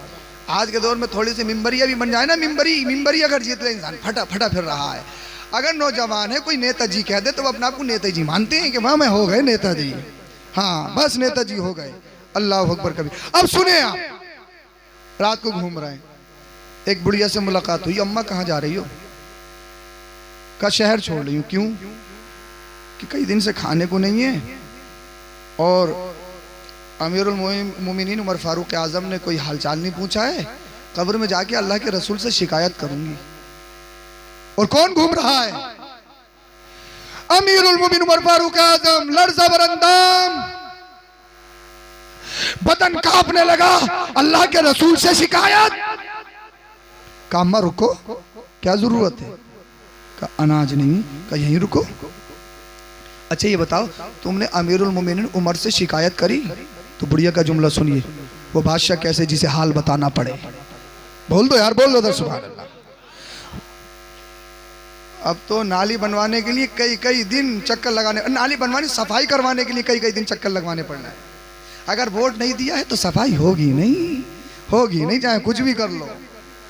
आज के दौर में थोड़ी सी मिंबरिया भी बन जाए ना, मिंबरी अगर जीत ले इंसान फटा फटा फिर रहा है। अगर नौजवान है कोई नेताजी कह दे तो वो अपने आप को नेताजी मानते हैं कि वहां में हो गए नेताजी, हाँ बस नेताजी हो गए। अल्लाह अकबर कभी। अब सुने आप, रात को घूम रहे हैं, एक बुढ़िया से मुलाकात हुई, अम्मा कहाँ जा रही हो? का शहर छोड़ रही हूँ। क्यों? कि कई दिन से खाने को नहीं है और अमीरुल मोमिनीन उमर फारूक आजम ने कोई हालचाल नहीं पूछा है, कब्र में जाके अल्लाह के रसूल से शिकायत करूंगी। और कौन घूम रहा है? अमीरुल मोमिनीन उमर फारूक आजम, लर्ज़ा बरंदाम, बदन कांपने लगा, अल्लाह के रसूल से शिकायत। कामा रुको, क्या जरूरत है? का अनाज नहीं, का यहीं रुको। अच्छा ये बताओ, तुमने अमीरुल मोमिनीन उमर से शिकायत करी? तो बुढ़िया का जुमला सुनिए, वो बादशाह कैसे जिसे हाल बताना पड़े। बोल दो यार, बोल दो सुभान अल्लाह। अब तो नाली बनवाने के लिए कई कई दिन चक्कर लगाने, नाली बनवाने सफाई करवाने के लिए कई कई दिन चक्कर लगवाने पड़ना है। अगर वोट नहीं दिया है तो सफाई होगी नहीं, होगी नहीं, चाहे कुछ भी कर लो।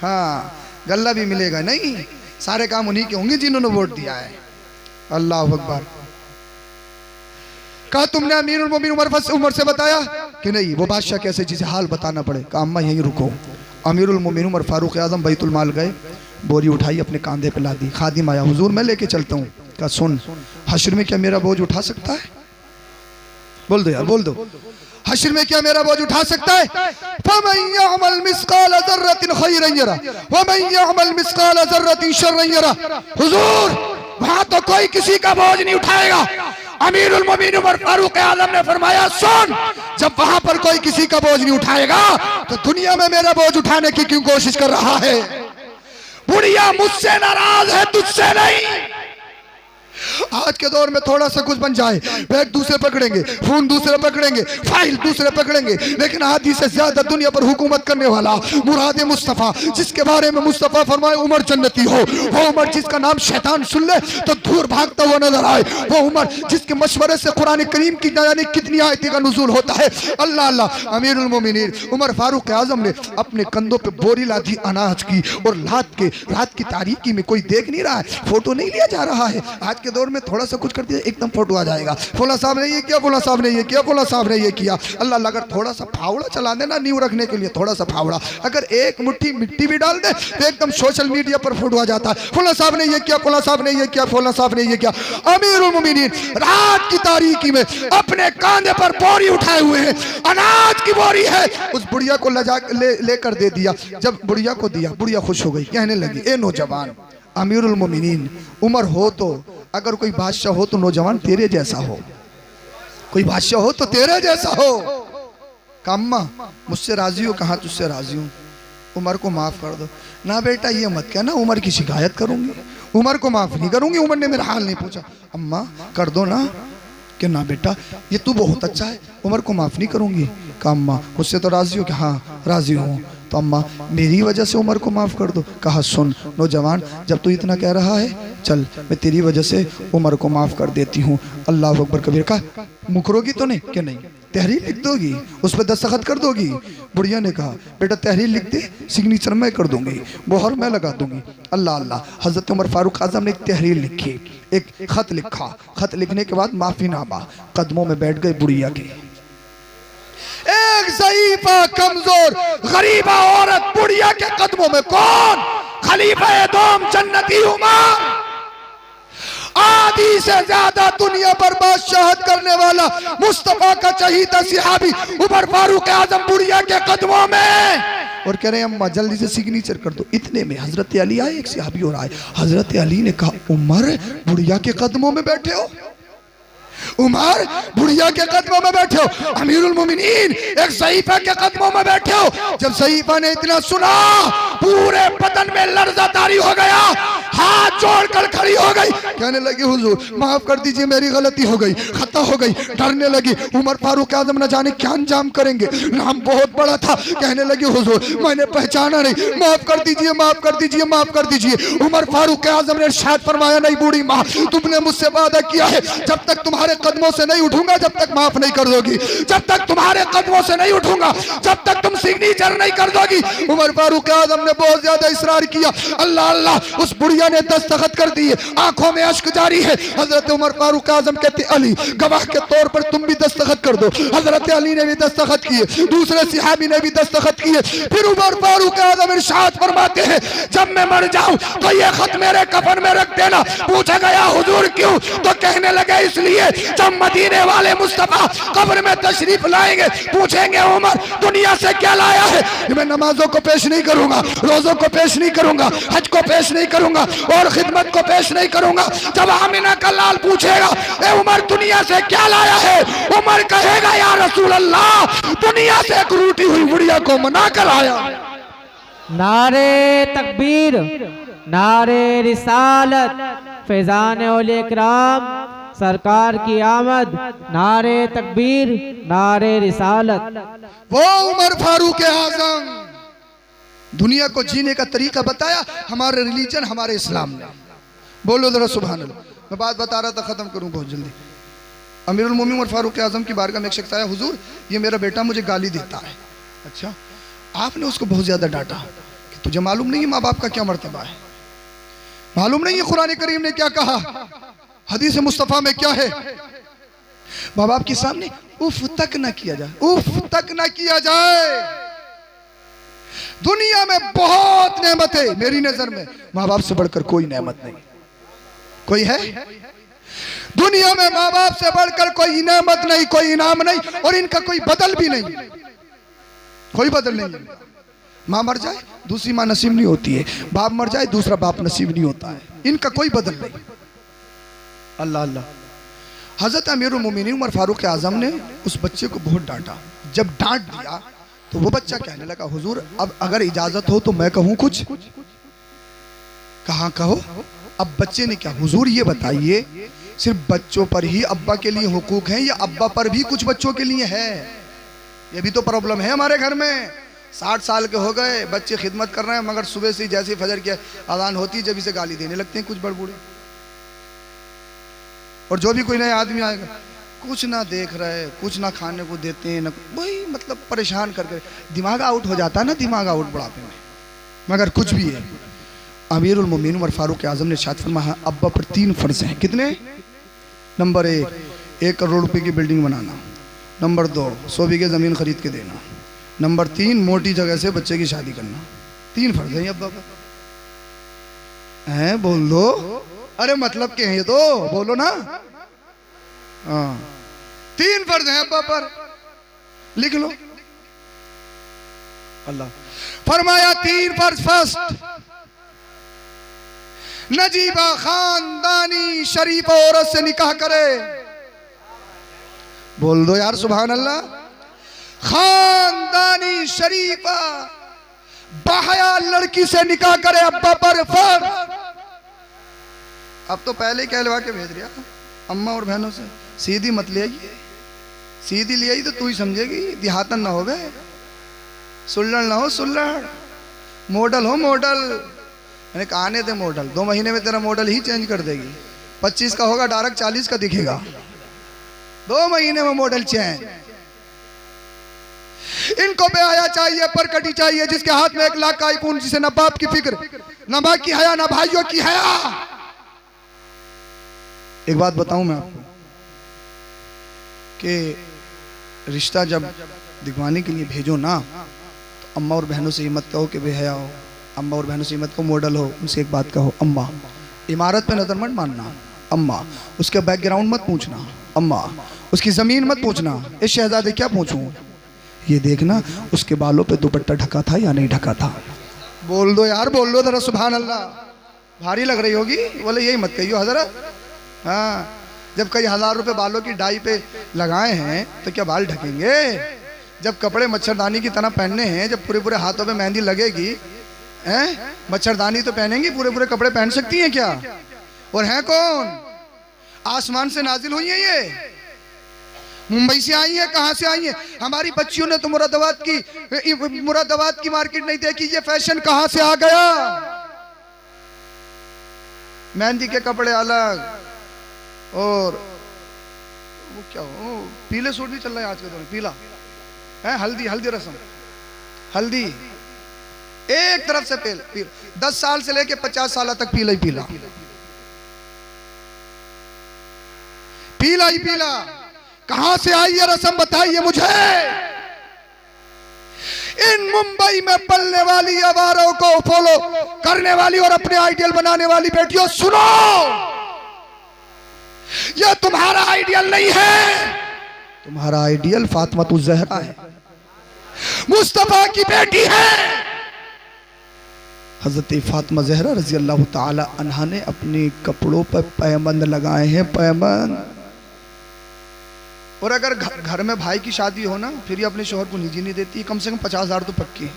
हाँ, गल्ला भी मिलेगा नहीं, सारे काम उन्हीं के होंगे जिन्होंने वोट दिया है। अल्लाह अकबर। कहा तुमने अमीरुल मोमिनीन उमर से बताया कि नहीं? वो बादशाह कैसे जिसे हाल बताना पड़े। कहा अम्मा यहीं रुको। अमीरुल मोमिनीन उमर फारूक आजम बैतुल माल गए, बोरी उठाई अपने कांधे पे ला दी। खादिम आया, हुजूर मैं लेके चलता हूँ। कहा सुन, हश्र में क्या मेरा बोझ उठा सकता है? बोल दो यार, बोल दो, हश्र में क्या मेरा बोझ उठा सकता है? फमन यअमल मिस्काल ज़र्रतिन खैरन यरा वमन यअमल मिस्काल ज़र्रतिन शर्रन यरा। हुजूर वहां तो कोई किसी का बोझ नहीं उठाएगा। अमीरुल मोमिनीन उमर फारूक आजम ने फरमाया सुन, जब वहां पर कोई किसी का बोझ नहीं उठाएगा तो दुनिया में मेरा बोझ उठाने की क्यों कोशिश कर रहा है? बुढ़िया मुझसे नाराज है, तुझसे नहीं। आज के दौर में थोड़ा सा कुछ बन जाए, बैग दूसरे पकड़ेंगे, फोन दूसरे पकड़ेंगे, फाइल दूसरे पकड़ेंगे, लेकिन आधी से ज्यादा दुनिया पर हुकूमत करने वाला मुराद मुस्तफा, जिसके बारे में मुस्तफा फरमाए उमर जन्नती हो, वो उमर जिसका नाम शैतान सुन ले तो दूर भागता हुआ नजर आए, वो उमर जिसके मशवरे से कुरान करीम की जाने कितनी आयतें का नुज़ूल होता है। अल्लाह अल्लाह। अमीरुल मोमिनीन उमर फारूक आजम ने अपने कंधों पे बोरी लादी अनाज की, और रात की तारीकी में कोई देख नहीं रहा है, फोटो नहीं लिया जा रहा है। आज के दौर में थोड़ा सा कुछ कर दिया एकदम फोटो आ जाएगा, फौला साहब ने ये किया, फौला साहब ने ये किया, फौला साहब ने ये किया। अल्लाह अल्लाह, अगर थोड़ा सा फावड़ा चला देना नींव रखने के लिए, थोड़ा सा फावड़ा, अगर एक मुट्ठी मिट्टी भी डाल दे तो एकदम सोशल मीडिया पर फोटो आ जाता है, फौला साहब ने ये किया, फौला साहब ने ये किया, फौला साहब ने ये किया। अमीरुल मोमिनीन रात की तारीकी में अपने कांधे पर बोरी उठाए हुए हैं, अनाज की बोरी है, उस बुढ़िया को लेकर दे दिया। जब बुढ़िया को दिया, बुढ़िया खुश हो गई, कहने लगी ए नौजवान, अमीरुल मोमिनीन उमर हो तो, अगर कोई बादशाह हो तो नौजवान तेरे जैसा हो, कोई बादशाह हो तो तेरे जैसा हो। अम्मा मुझसे राजी हो? कहाँ तुझसे राजी हूँ, उमर को माफ कर दो। ना बेटा ये मत कहना उमर की शिकायत करूंगी, उमर को माफ नहीं करूंगी, उमर ने मेरा हाल नहीं पूछा। अम्मा कर दो ना। कि ना बेटा ये तू बहुत अच्छा है, उमर को माफ नहीं करूंगी। कहा अम्मा मुझसे तो राजी हो? कि हाँ राजी हूँ। तो अम्मा मेरी वजह से उमर को माफ कर दो। कहा सुन नौजवान, जब तू इतना कह रहा है चल मैं तेरी वजह से उमर को माफ कर देती हूँ। अल्लाह अकबर कबीर। का मुकरोगी तो नहीं? कि नहीं। तहरीर लिख दोगी, उस पर दस्तखत कर दोगी? बुढ़िया ने कहा बेटा तहरीर लिख दे, सिग्नेचर मैं कर दूंगी, मोहर मैं लगा दूंगी। अल्लाह अल्लाह। हजरत उमर फारूक आजम ने एक तहरीर लिखी, एक खत लिखा। खत लिखने के बाद माफीनामा कदमों में बैठ गए बुढ़िया के। एक ज़ईफा कमजोर गरीबा औरत बुढ़िया के कदमों में। कौन? खलीफा दोम जन्नती उमर, आधी से ज्यादा दुनिया पर बादशाहत करने वाला मुस्तफा का चहीता सिहाबी उमर फारूक आजम बुढ़िया के कदमों में। और कह रहे हैं अम्मा जल्दी से सिग्नेचर कर दो। इतने में हजरत अली आए, एक सिहाबी और आए। हजरत अली ने कहा उमर बुढ़िया के कदमों में बैठे हो, उमर बुढ़िया के कदमों में बैठे हो, अमीरुल मोमिनीन एक ज़ईफा के कदमों में बैठे हो। जब ज़ईफा ने इतना सुना पूरे बदन में लर्ज़ा तारी हो गया, हाथ जोड़कर खड़ी हो गई, कहने लगी हुजूर माफ कर दीजिए, मेरी गलती हो गई, खता हो गई। डरने लगी। उमर फारूक आजम न जाने क्या अंजाम करेंगे, नाम बहुत बड़ा था। कहने लगी हुजूर मैंने पहचाना नहीं, माफ कर दीजिए, माफ कर दीजिए, माफ कर दीजिए। उमर फारूक आजम ने इरशाद फरमाया, नहीं बूढ़ी माँ, तुमने मुझसे वादा किया है जब तक तुम्हारे कदमों से नहीं उठूंगा जब तक माफ नहीं कर दोगी, जब तक तुम्हारे कदमों से नहीं उठूंगा जब तक तुम सिग्नेचर नहीं कर दोगी। उमर फारूक आजम ने बहुत ज्यादा इसरार किया। अल्लाह अल्लाह, उस बुढ़िया ने दस्तखत कर दिए, आंखों में अश्क जारी है। हजरत उमर फारूक आजम कहते अली गवाह के तौर पर तुम भी दस्तखत कर दो। हजरत अली ने भी दस्तखत किए, दूसरे सिहाबी ने भी दस्तखत किए। फिर उमर फारूक आजम इरशाद फरमाते हैं, जब मैं मर जाऊं तो ये खत मेरे कफन में रख देना। पूछा गया हुजूर क्यों, तो कहने लगे इसलिए जब मदीने वाले मुस्तफा कब्र में तशरीफ लाएंगे पूछेंगे उमर दुनिया से क्या लाया है। मैं नमाजों को पेश नहीं करूंगा, रोजों को पेश नहीं करूंगा, हज को पेश नहीं करूंगा और खिदमत को पेश नहीं करूंगा। जब आमिना का लाल पूछेगा ए उमर दुनिया से क्या लाया है, उमर कहेगा या रसूल अल्लाह दुनिया से एक रूठी हुई बुढ़िया को मना कर आया। नारे तकबीर, नारे रिसालत, फैजान औलिया किराम सरकार की आमद। नारे तकबीर, नारे रिसालत। वो उमर फारूक आजम दुनिया को जीने का तरीका बताया, हमारे रिलीजन हमारे इस्लाम ने। बोलो जरा सुभान अल्लाह। मैं बात बता रहा था, खत्म करूं बहुत जल्दी। अमीरुल मोमिनीन उमर फारूक आजम की बारगाह में एक शख्स आया, हुजूर ये मेरा बेटा मुझे गाली देता है। अच्छा, आपने उसको बहुत ज्यादा डांटा कि तुझे मालूम नहीं है माँ बाप का क्या मर्तबा है, मालूम नहीं है कुरान करीम ने क्या कहा, हदीस मुस्तफा में क्या है। माँ बाप के सामने उफ तक ना किया जाए, उफ तक ना किया जाए। दुनिया में बहुत नेमतें, मेरी नजर में माँ बाप से बढ़कर कोई नेमत नहीं। कोई है दुनिया में माँ बाप से बढ़कर कोई नेमत नहीं, कोई इनाम नहीं, और इनका कोई बदल भी नहीं, कोई बदल नहीं। माँ मर जाए दूसरी माँ नसीब नहीं होती है, बाप मर जाए दूसरा बाप नसीब नहीं होता है, इनका कोई बदल नहीं। अल्लाह अल्लाह। हजरत अमीरुल मोमिनीन उमर फारूक आजम ने उस बच्चे को बहुत डांटा। जब डांट दिया तो वो बच्चा कहने लगा, हुजूर अब अगर इजाजत हो तो मैं कहूं कुछ। कहा कहो। अब बच्चे ने क्या, हुजूर ये बताइए सिर्फ बच्चों पर ही अब्बा के लिए हुकूक है या अब्बा पर भी कुछ बच्चों के लिए है? ये भी तो प्रॉब्लम है हमारे घर में। 60 साल के हो गए, बच्चे खिदमत कर रहे हैं, मगर सुबह से जैसे फजर की अजान होती है जब इसे गाली देने लगते हैं कुछ बड़ बूढ़े। और जो भी कोई नया आदमी आएगा कुछ ना देख रहे, कुछ ना खाने को देते हैं, ना वही मतलब परेशान करके दिमाग आउट हो जाता है ना, दिमाग आउट बुढ़ापे में। मगर कुछ भी है, अमीरुल मोमिनीन उमर फारूक आजम ने इरशाद फरमाया अब्बा पर 3 फर्ज हैं। कितने? नंबर 1 करोड़ रुपए की बिल्डिंग बनाना, नंबर 2 100 बीघे जमीन खरीद के देना, नंबर 3 मोटी जगह से बच्चे की शादी करना। 3 फर्ज हैं अब्बा पर। हैं बोल दो, अरे मतलब के हैं ये तो, बोलो ना। हाँ 3 फर्ज हैं अब्बा पर, लिख लो। अल्लाह फरमाया 3 फर्ज। फर्स्ट, नजीबा खानदानी शरीफ औरत से निकाह करे। बोल दो यार सुभान अल्लाह। खानदानी शरीफा बाहया लड़की से निकाह करे अब्बा पर फर्ज। अब तो पहले ही कहलवा के भेज दिया अम्मा और बहनों से, सीधी मत ले आइए, सीधी ले आई तो तू ही समझेगी, देहातन ना हो गए, सुल्लड़ ना हो सुल्लड़, मॉडल हो मॉडल। मैंने कहा आने दे मॉडल, 2 महीने में तेरा मॉडल ही चेंज कर देगी। 25 का होगा डायरेक्ट 40 का दिखेगा, 2 महीने में मॉडल चेंज। इनको बेहया चाहिए, परकटी चाहिए, जिसके हाथ में 1 लाख का आईफोन, जिसे ना बाप की फिक्र, ना माँ की हया, ना भाइयों की हया। एक बात बताऊं मैं आपको कि रिश्ता जब दिखवाने के लिए भेजो ना, तो अम्मा और बहनों से हिम्मत कहो कि बेहया हो, अम्मा और बहनों से हिम्मत को मॉडल हो, उनसे एक बात कहो अम्मा, इमारत पे नजर मत मानना अम्मा, उसके बैकग्राउंड मत पूछना अम्मा, उसकी जमीन मत पूछना, इस शहजादे क्या पूछूं, ये देखना उसके बालों पे दुपट्टा ढका था या नहीं ढका था। बोल दो यार, बोल दो जरा सुभान अल्लाह। भारी लग रही होगी, बोले यही मत कहियो हजरत। हाँ, जब कई 1000 रुपए बालों की डाई पे लगाए हैं तो क्या बाल ढकेंगे? जब कपड़े मच्छरदानी की तरह पहनने हैं, जब पूरे पूरे हाथों पे मेहंदी लगेगी हैं? मच्छरदानी तो पहनेंगी, पूरे पूरे कपड़े पहन सकती हैं क्या? और हैं कौन? आसमान से नाजिल हुई है ये, मुंबई से आई है, कहां से आई है? हमारी बच्चियों ने तो मुरादाबाद की मार्केट नहीं देखी, ये फैशन कहां से आ गया? मेहंदी के कपड़े अलग, और वो क्या हो, पीले सूट भी चल रहा है आज के दौर में, पीला है, हल्दी, हल्दी रस्म, हल्दी एक तरफ से पीला, 10 साल से लेके 50 साल तक पीला ही पीला, पीला ही पीला। कहां से आई ये रस्म बताइए मुझे? इन मुंबई में पलने वाली आवारों को फॉलो करने वाली और अपने आइडियल बनाने वाली बेटियों, सुनो, यह तुम्हारा आइडियल नहीं है। तुम्हारा आइडियल फातिमातुज ज़हरा है, मुस्तफा की बेटी है। हजरत फातिमा ज़हरा रजी अल्लाह ताला अन्हा ने अपने कपड़ों पर पैबंद लगाए हैं, पैबंद। और अगर घर में भाई की शादी हो ना, फिर ये अपने शोहर को निजी नहीं देती, कम से कम 50,000 तो पक्की है।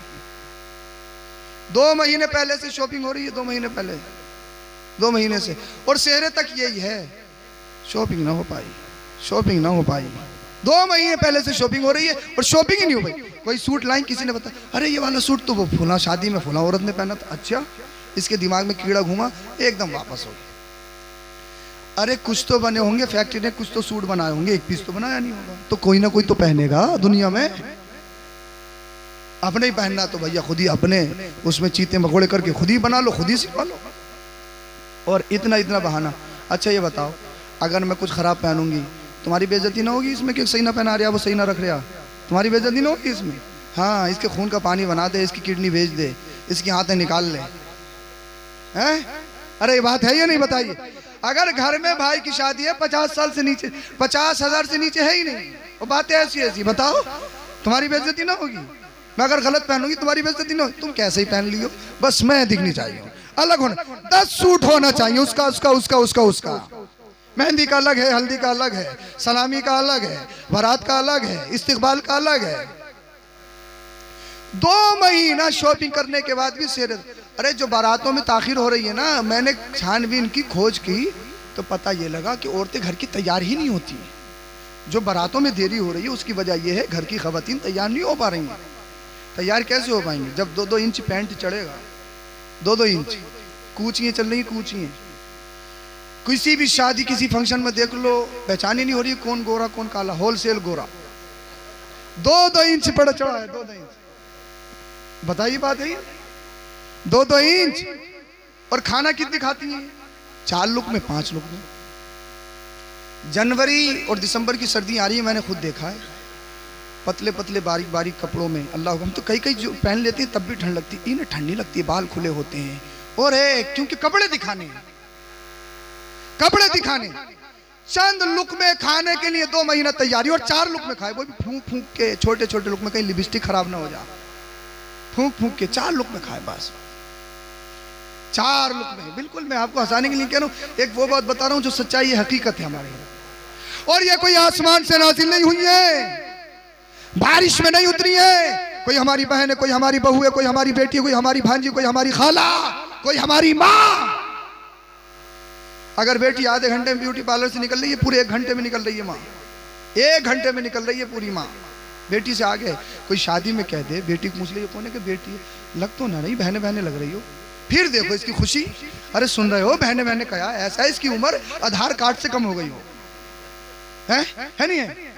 2 महीने पहले से शॉपिंग हो रही है, 2 महीने पहले, 2 महीने से, और सेहरे तक यही है, शॉपिंग ना हो पाई, शॉपिंग ना हो पाई। 2 महीने पहले से शॉपिंग हो रही है और शॉपिंग ही नहीं हो पाई। कोई सूट लाई, किसी ने बताया, अरे ये वाला सूट तो वो फुला शादी में फुला औरत ने पहना था। अच्छा, इसके दिमाग में कीड़ा घूमा, एकदम वापस हो गया। अरे कुछ तो बने होंगे, फैक्ट्री ने कुछ तो सूट बनाए होंगे, एक पीस तो बनाया नहीं होगा, तो कोई ना कोई तो पहनेगा दुनिया में। अपने ही पहनना तो भैया खुद ही अपने उसमें चीते मकोड़े करके खुद ही बना लो, खुद ही सिलवा लो, और इतना इतना बहाना। अच्छा ये बताओ, अगर मैं कुछ खराब पहनूंगी, तुम्हारी बेइज्जती ना होगी इसमें कि सही ना पहना रहा, वो सही ना रख रहा? तुम्हारी बेइज्जती ना होगी इसमें? हाँ, इसके खून का पानी बना दे, इसकी किडनी बेच दे, इसकी आंतें निकाल ले, हैं? अरे ये बात है या नहीं बताइए? अगर घर में भाई की शादी है, 50 साल से नीचे, 50,000 से नीचे है ही नहीं, वो बातें ऐसी ऐसी, बताओ तुम्हारी बेइज्जती ना होगी? मैं अगर गलत पहनूंगी तुम्हारी बेइज्जती ना होगी? तुम कैसे ही पहन लियो, बस मैं दिखनी चाहिए, अलग होना, 10 सूट होना चाहिए, उसका उसका उसका उसका उसका। मेहंदी का अलग है, हल्दी का अलग है, सलामी का अलग है, बारात का अलग है, इस्तिकबाल का अलग है। 2 महीना शॉपिंग करने के बाद भी सेहरे। अरे जो बारातों में ताखिर हो रही है ना, मैंने छानबीन की, खोज की, तो पता ये लगा कि औरतें घर की तैयार ही नहीं होती। जो बारातों में देरी हो रही है उसकी वजह यह है, घर की खवातीन तैयार नहीं हो पा रही हैं। तैयार कैसे हो पाएंगे जब 2-2 इंच पैंट चढ़ेगा, 2-2 इंच कूचियाँ चल रही, कूचियाँ। किसी भी शादी, किसी फंक्शन में देख लो, पहचान ही नहीं हो रही कौन गोरा कौन काला, होलसेल गोरा, 2-2 इंच पड़ चढ़ा है, 2-2 इंच। बताइए बात है, 2-2 इंच। और खाना कितनी खाती हैं? 4 लुक में, 5 लुक में। जनवरी और दिसंबर की सर्दी आ रही है, मैंने खुद देखा है, पतले पतले बारीक बारीक कपड़ों में, अल्लाह, हम तो कई कई जो पहन लेते हैं तब भी ठंड लगती है, इन्हें ठंड नहीं लगती है, बाल खुले होते हैं। और है क्योंकि कपड़े दिखाने, कपड़े दिखाने, चंद लुक में खाने के लिए 2 महीना तैयारी, और 4 लुक में खाए, वो भी फूंक फूंक के, छोटे छोटे लुक में, कहीं लिपस्टिक खराब ना हो जाए, फूंक फूंक के 4 लुक में खाए, बस 4 लुक में। बिल्कुल, मैं आपको हंसाने के लिए कह रहा हूँ, एक वो बात बता रहा हूँ जो सच्चाई है, हकीकत है हमारे यहाँ। और ये कोई आसमान से नाजिल नहीं हुई है, बारिश में नहीं उतरी है। कोई हमारी बहन है, कोई हमारी बहू है, कोई हमारी बेटी, कोई हमारी भांजी, कोई हमारी खाला, कोई हमारी माँ। अगर बेटी आधे घंटे में ब्यूटी पार्लर से निकल रही है, पूरे 1 घंटे में निकल रही है माँ, 1 घंटे में निकल रही है पूरी माँ। बेटी से आगे कोई शादी में कह दे, बेटी को पूछ लीजिए कौन है कि बेटी है, लग तो ना नहीं, बहने बहने लग रही हो। फिर देखो इसकी खुशी, अरे सुन रहे हो, बहने बहने कहा, ऐसा इसकी उम्र आधार कार्ड से कम हो गई हो, है नहीं है?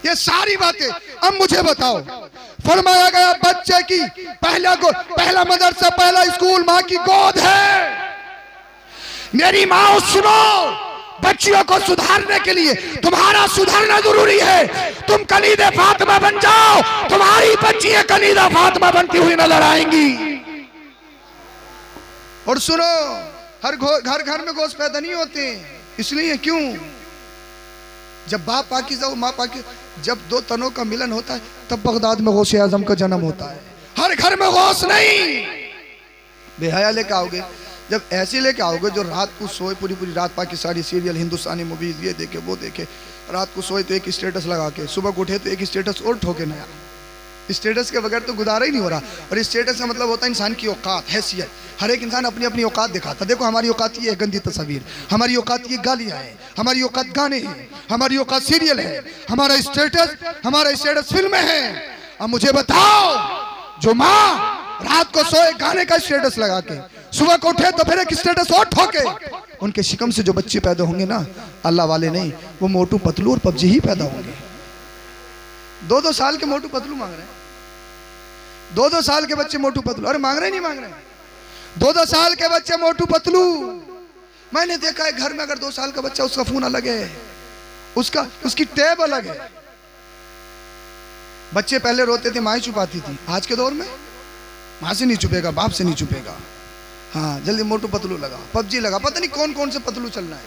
ये सारी बातें। अब मुझे बताओ, फरमाया गया बच्चे की पहला मदरसा, पहला स्कूल माँ की गोद है। मेरी माँ सुनो, बच्चियों को सुधारने के लिए तुम्हारा सुधारना जरूरी है। तुम कलीदे फातिमा बन जाओ, तुम्हारी बच्चियां कलीदा फातिमा बनती हुई नजर आएंगी। और सुनो, हर घर घर में गोश्त पैदा नहीं होते, इसलिए क्यों? जब बाप पाकीज़ा हो, माँ पाकीज़ा, जब 2 तनों का मिलन होता है तब बगदाद में गौसे आजम का जन्म होता है। हर घर में गौस नहीं। बेहया लेके आओगे, जब ऐसे लेके आओगे जो रात को सोए, पूरी पूरी रात पाकिस्तानी सीरियल, हिंदुस्तानी मूवीज, ये देखे वो देखे, रात को सोए तो एक स्टेटस लगा के, सुबह को उठे तो एक स्टेटस और ठोके नया, स्टेटस के बगैर तो गुजारा ही नहीं हो रहा। और स्टेटस का मतलब होता है इंसान की औकात, हैसियत। हर एक इंसान अपनी अपनी औकात दिखाता। देखो हमारी औकात ये है गंदी तस्वीर, हमारी औकात ये गालियाँ हैं, हमारी औकात गाने हैं, हमारी औकात सीरियल है, हमारा स्टेटस फिल्में हैं। अब मुझे बताओ, जो माँ रात को सोए गाने का स्टेटस लगा के, सुबह को उठे तो फिर एक स्टेटस और ठोके, उनके शिकम से जो बच्चे पैदा होंगे ना, अल्लाह वाले नहीं, वो मोटू पतलू और पबजी ही पैदा होंगे। 2-2 साल के मोटू पतलू मांग रहे हैं, 2-2 साल के बच्चे मोटू पतलू। अरे मांग रहे नहीं मांग रहे, 2-2 साल के बच्चे मोटू पतलू। मैंने देखा है घर में अगर 2 साल का बच्चा, उसका फोन अलग है, उसकी टैब अलग है। बच्चे पहले रोते थे, माँ ही छुपाती थी। आज के दौर में माँ से नहीं छुपेगा, बाप से नहीं छुपेगा। हाँ, जल्दी मोटू पतलू लगा, पबजी लगा, पता नहीं कौन कौन से पतलू चल रहा है,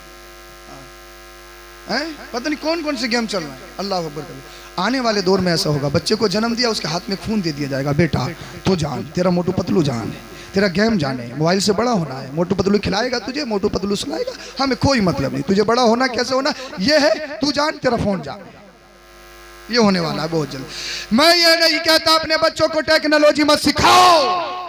पता नहीं कौन कौन से गेम चल रहा है। अल्लाह अकबर करे। आने वाले दौर में ऐसा होगा, बच्चे को जन्म दिया, उसके हाथ में फोन दे दिया जाएगा, बेटा तो जान, तेरा मोटू पतलू जान है, तेरा गेम जाने, मोबाइल से बड़ा होना है। मोटू पतलू खिलाएगा तुझे, मोटू पतलू सुनाएगा, हमें कोई मतलब नहीं। तुझे बड़ा होना कैसे होना, ये है, तू जान, तेरा फोन जान। ये होने वाला है बहुत जल्द। मैं ये नहीं कहता अपने बच्चों को टेक्नोलॉजी मत सिखाओ,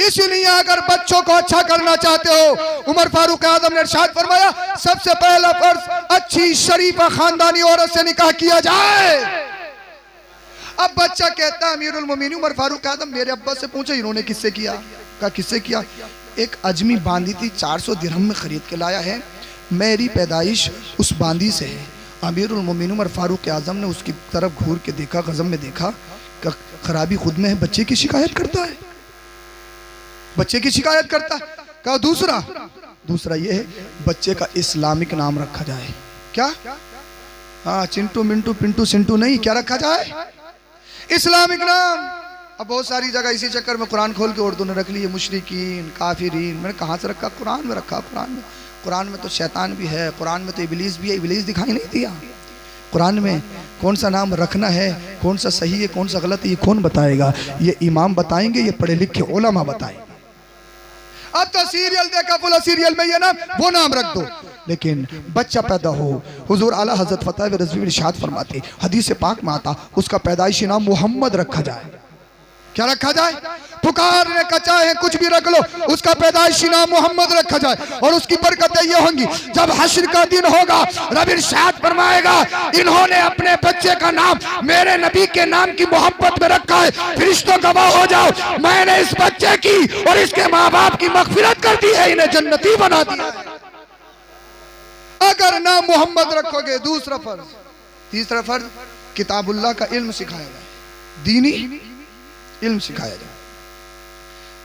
इसलिए अगर बच्चों को अच्छा करना चाहते हो, उमर फारूक आजम ने इरशाद फरमाया, सबसे पहला फर्ज अच्छी शरीफा खानदानी औरत से निकाह किया जाए। अब बच्चा कहता है अमीरुल मोमिनीन उमर फारूक आजम, मेरे अब्बा से पूछो इन्होंने किससे किया? कहा किससे किया? एक अजमी बांदी थी, 400 दिरहम में खरीद के लाया है, मेरी पैदाइश उस बांदी से है। अमीरुल मोमिनीन उमर फारूक आजम ने उसकी तरफ घूर के देखा, गज़ब में देखा, खराबी खुद में है, बच्चे की शिकायत करता है, बच्चे की शिकायत करता है। कहा दूसरा ये है, बच्चे का इस्लामिक नाम रखा जाए। क्या? हाँ, चिंटू मिंटू पिंटू सिंटू नहीं, क्या रखा जाए? इस्लामिक नाम। अब बहुत सारी जगह इसी चक्कर में कुरान खोल के उर्दू ने रख ली है, मुशरिकीन, काफिरीन। मैंने कहाँ से रखा? कुरान में रखा। कुरान में तो शैतान भी है, कुरान में तो इबलीस भी है, इबलीस दिखाई नहीं दिया। कुरान में कौन सा नाम रखना है, कौन सा सही है, कौन सा गलत है, ये कौन बताएगा? ये इमाम बताएंगे, ये पढ़े लिखे उलमा बताएंगे। अब तो सीरियल देखा, बोला सीरियल में ये नाम, वो नाम रख दो। लेकिन बच्चा पैदा हो, हुजूर आला हजरत फतेह रज़वी इरशाद फरमाते, हदीस पाक में आता, उसका पैदाइशी नाम मोहम्मद रखा जाए। क्या रखा जाए? पुकारने का चाहे कुछ भी रख लो, उसका पैदाइशी नाम मोहम्मद रखा जाए। और उसकी बरकतें ये होंगी, जब हश्र का दिन होगा, रब इरशाद फरमाएगा, इन्होंने अपने बच्चे का नाम मेरे नबी के नाम की मोहब्बत में रखा है, फरिश्तों गवाह हो जाओ, मैंने इस बच्चे की और इसके माँ बाप की मगफिरत कर दी है, इन्हें जन्नती बना दिया। अगर नाम मोहम्मद रखोगे। दूसरा फर्ज, तीसरा फर्ज, किताबुल्लाह का इल्म सिखाया जाए, दीनी इल्म सिखाया जाए।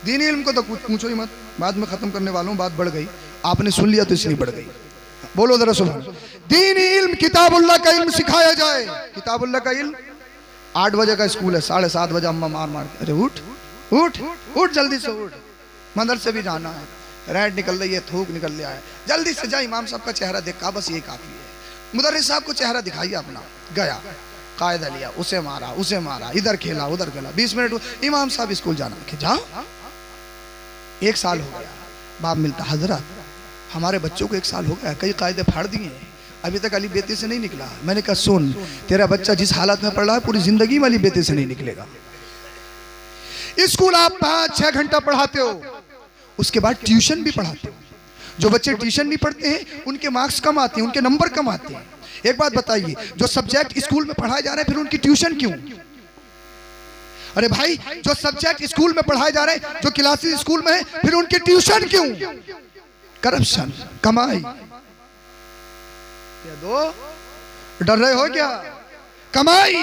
दीनी इल्म को तो कुछ पूछो ही मत, बाद में खत्म करने वालों, बात बढ़ गई, आपने सुन लिया तो इसलिए बढ़ गई। बोलो जरा सुभान। दीनी इल्म, किताबुल्लाह का इल्म सिखाया जाए। किताबुल्लाह का इल्म, 8 बजे का स्कूल है, 7:30 बजे अम्मा मार के, अरे उठ उठ उठ, जल्दी से उठ, मदरसे भी जाना है, रैड निकल रही है, थूक निकल रहा है, जल्दी से जा, इमाम साहब का चेहरा देखा, बस ये काफी है। मुदर्रिस साहब को चेहरा दिखाइए अपना, गया, कायदा लिया, उसे मारा, इधर खेला उधर खेला, 20 मिनट, इमाम साहब स्कूल जाना है, जाओ। 1 साल हो गया, बाप मिलता, हजरत हमारे बच्चों को 1 साल हो गया, कई कायदे फाड़ दिए, अभी तक अली बेते से नहीं निकला। मैंने कहा सुन, तेरा बच्चा जिस हालत में पढ़ रहा है, पूरी जिंदगी वाली बेते से नहीं निकलेगा। स्कूल आप 5-6 घंटा पढ़ाते हो, उसके बाद ट्यूशन भी पढ़ाते हो। जो बच्चे ट्यूशन नहीं पढ़ते हैं, उनके मार्क्स कम आते हैं, उनके नंबर कम आते हैं। एक बात बताइए, जो सब्जेक्ट स्कूल में पढ़ाए जा रहे हैं, फिर उनकी ट्यूशन क्यों? अरे भाई, जो सब्जेक्ट स्कूल में पढ़ाए जा रहे हैं, जो क्लासेस स्कूल में है, फिर उनकी ट्यूशन क्यों? करप्शन, कमाई। क्या दो डर रहे हो क्या? कमाई।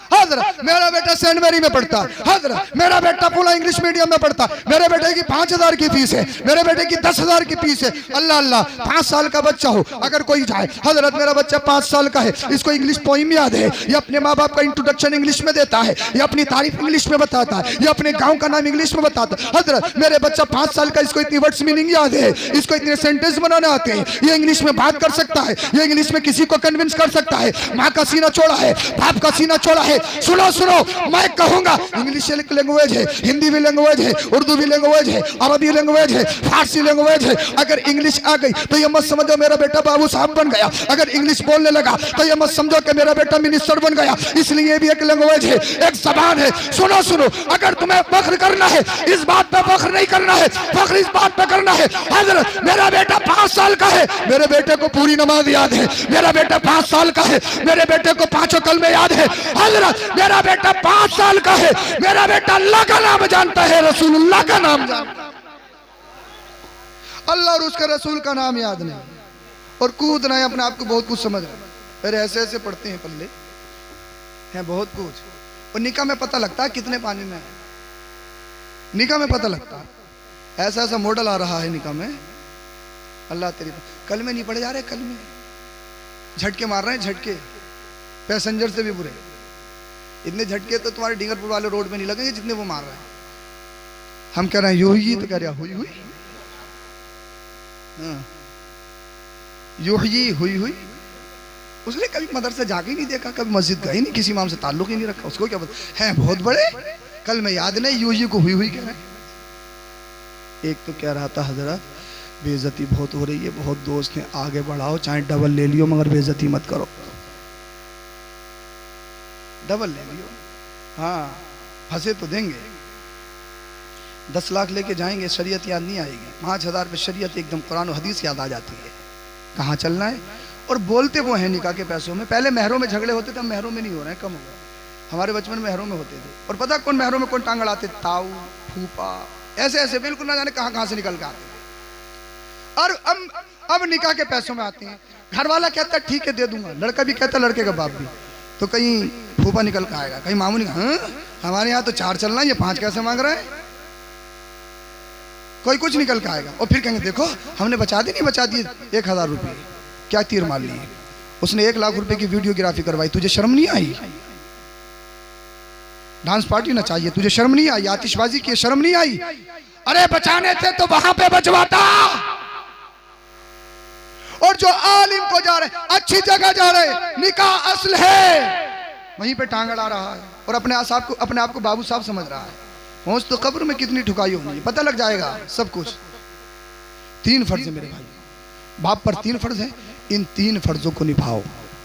हजरत मेरा बेटा सेंट मैरी में पढ़ता, हजरत मेरा बेटा पूरा इंग्लिश मीडियम में पढ़ता, मेरे बेटे की 5000 की फीस है, मेरे बेटे की 10,000 की फीस है। अल्लाह अल्लाह, 5 साल का बच्चा हो, अगर कोई जाए, हजरत मेरा बच्चा 5 साल का है, इसको इंग्लिश पोइम याद है, ये अपने माँ बाप का इंट्रोडक्शन इंग्लिश में देता है, ये अपनी तारीफ इंग्लिश में बताता है, ये अपने गाँव का नाम इंग्लिश में बताता है। हजरत मेरे बच्चा 5 साल का, इसको इतनी वर्ड्स मीनिंग याद है, इसको इतने सेंटेंस बनाने आते हैं, ये इंग्लिश में बात कर सकता है, ये इंग्लिश में किसी को कन्विंस कर सकता है। माँ का सीना चौड़ा है, बाप का सीना चौड़ा है, सुनो सुनो, मैं कहूंगा इंग्लिश एक लैंग्वेज है, हिंदी भी लैंग्वेज है, उर्दू भी लैंग्वेज है, अरबी लैंग्वेज है, फारसी लैंग्वेज है। अगर इंग्लिश आ गई तो ये मत समझो मेरा बेटा बाबू साहब बन गया, अगर इंग्लिश बोलने लगा तो ये मत समझो कि मेरा बेटा मिनिस्टर बन गया। इसलिए भी एक लैंग्वेज है, एक जबान है। सुनो सुनो, अगर तुम्हें फख्र करना है, इस बात पे फख्र नहीं करना है, फख्र इस बात पे करना है, हजरत मेरा बेटा 5 साल का है, मेरे बेटे को पूरी नमाज याद है। मेरा बेटा 5 साल का है, मेरे बेटे को 5 कलमे याद है। हजरत मेरा बेटा 5 साल का है, मेरा बेटा अल्लाह का नाम जानता है, रसूलुल्लाह का नाम जानता है। अल्लाह और उसके रसूल का नाम याद नहीं और कूदना है, अपने आप को बहुत कुछ समझ रहे हैं। अरे ऐसे ऐसे पढ़ते हैं, पल्ले हैं बहुत कुछ। और निकाह में पता लगता है कितने पानी में है, निकाह में पता लगता है। ऐसा ऐसा मॉडल आ रहा है निकाह में, अल्लाह तेरी। कल में नहीं पड़े जा रहे, कल में झटके मार रहे हैं, झटके पैसेंजर से भी बुरे। इतने झटके तो तुम्हारे डिंगरपुर वाले रोड में नहीं लगेंगे जितने वो मार रहे हैं। हम कह रहे हैं यूही, तो कह रहे हैं हुई हुई, यूही हुई हुई। उसने कभी मदरसा जाके नहीं देखा, कभी मस्जिद गई नहीं, किसी इमाम से ताल्लुक ही नहीं रखा, उसको क्या पता है बहुत बड़े। कल मैं याद नहीं, यूही को हुई हुई कह रहे हैं। एक तो कह रहा था हजरत बेइज्जती बहुत हो रही है, बहुत दोस्त हैं, आगे बढ़ाओ, चाहे डबल ले लियो मगर बेइज्जती मत करो। डबल ले लियो, हाँ फंसे तो देंगे। 10 लाख लेके जाएंगे, शरीयत याद नहीं आएगी। 5000 पे शरीयत एकदम कुरान और हदीस याद आ जाती है, कहाँ चलना है। और बोलते वो हैं निकाह के पैसों में। पहले महरों में झगड़े होते थे, हम महरों में नहीं हो रहे हैं, कम हो गए। हमारे बचपन में महरों में होते थे। और पता कौन महरों में कौन टांग अड़ाते? ताऊ, फूफा, ऐसे ऐसे बिल्कुल ना जाने कहाँ कहाँ से निकल के आते थे। और अब निकाह के पैसों में आते हैं। घर वाला कहता ठीक है दे दूंगा, लड़का भी कहता, लड़के का बाप भी। तो कहीं फूफा निकल के आएगा, कहीं मामू निकल, हाँ हमारे यहाँ तो 4 चलना है, ये 5 कैसे मांग रहा है। कोई कुछ निकल के आएगा और फिर कहेंगे देखो हमने बचा दी, नहीं बचा दिए 1000 रुपये, क्या तीर मार लिए। उसने 1 लाख रुपए की वीडियोग्राफी करवाई, तुझे शर्म नहीं आई? डांस पार्टी ना चाहिए, तुझे शर्म नहीं आई? आतिशबाजी की शर्म नहीं आई? अरे बचाने थे तो वहां पे बचवाता। और जो आलिम को जा रहे, अच्छी जगह जा रहे, निकाह असल है, वहीं पे टांग अड़ा रहा है और अपने आप को बाबू साहब समझ रहा है। पहुंच तो कब्र में कितनी ठुकाई होगी पता लग जाएगा सब कुछ। 3 फर्ज है मेरे भाई, बाप पर 3 फर्ज है, इन 3 फर्जों को निभाओ।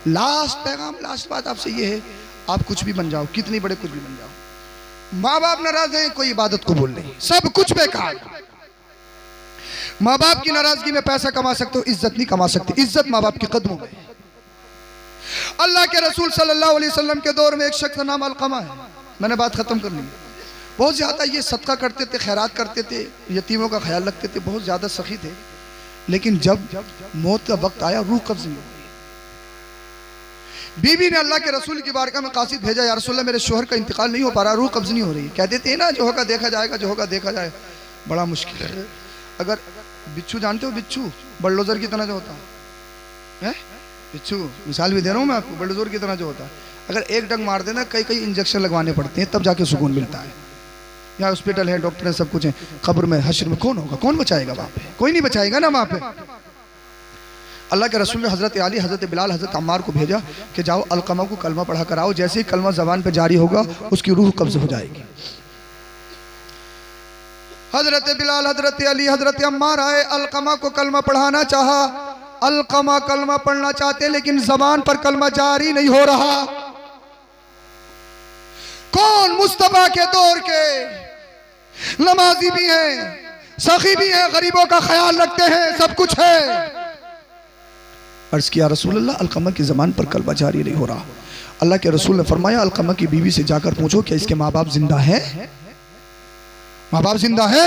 लास्ट पैगाम, लास्ट बात आपसे ये है, आप कुछ भी बन जाओ, कितने बड़े कुछ भी बन जाओ, माँ बाप नाराज हैं, कोई इबादत कबूल नहीं, सब कुछ बेकार। माँ बाप की नाराजगी में पैसा कमा सकते हो, इज्जत नहीं कमा सकते। इज्जत माँ बाप के कदमों में। अल्लाह के रसूल सल्लल्लाहु अलैहि वसल्लम के दौर में एक शख्स का नाम अलकमा है। मैंने बात खत्म कर ली। बहुत ज्यादा ये सदका करते थे, खैरात करते थे, यतीमों का ख्याल रखते थे, बहुत ज्यादा सखी थे। लेकिन जब मौत का वक्त आया, रूह कब्ज नहीं हो गई। बीवी ने अल्लाह के रसूल की बारगाह में कासिद भेजा, या रसूलल्लाह मेरे शोहर का इंतकाल नहीं हो पा रहा, रूह कब्ज नहीं हो रही। कहते थे ना जो होगा देखा जाएगा, जो होगा देखा जाए। बड़ा मुश्किल है। अगर बिच्छू जानते हो, बिच्छू बल्डोजर की तरह जो होता है, बिच्छू मिसाल भी दे रहा हूँ मैं आपको, बल्डोजर की तरह जो होता है, अगर एक डंग मार देना, कई इंजेक्शन लगवाने पड़ते हैं, तब जाके सुकून मिलता है। यहाँ हॉस्पिटल है, डॉक्टर है, सब कुछ है। खबर में हश्र में कौन होगा, कौन बचाएगा वहाँ पे? कोई नहीं बचाएगा ना वहाँ पे। अल्लाह के रसूल ने हजरत अली, हजरत बिलाल, हजरत अम्मार को भेजा कि जाओ अलकमा को कलमा पढ़ा कर आओ। जैसे ही कलमा जबान पे जारी होगा, उसकी रूह कब्ज हो जाएगी। हजरत बिलाल, हजरत अली, हजरत अम्मार आए, अलकमा को कलमा पढ़ाना चाहा। अलकमा कलमा पढ़ना चाहते, लेकिन जबान पर कलमा जारी नहीं हो रहा। कौन? मुस्तफा के दौर के नमाजी भी हैं, सखी भी हैं, गरीबों का ख्याल रखते हैं, सब कुछ है। अर्ज किया रसूलल्लाह अलकमा की जबान पर कलमा जारी नहीं हो रहा। अल्लाह के रसूल ने फरमाया अलकमा की बीवी से जाकर पूछो क्या इसके माँ बाप जिंदा है? माँ बाप जिंदा है?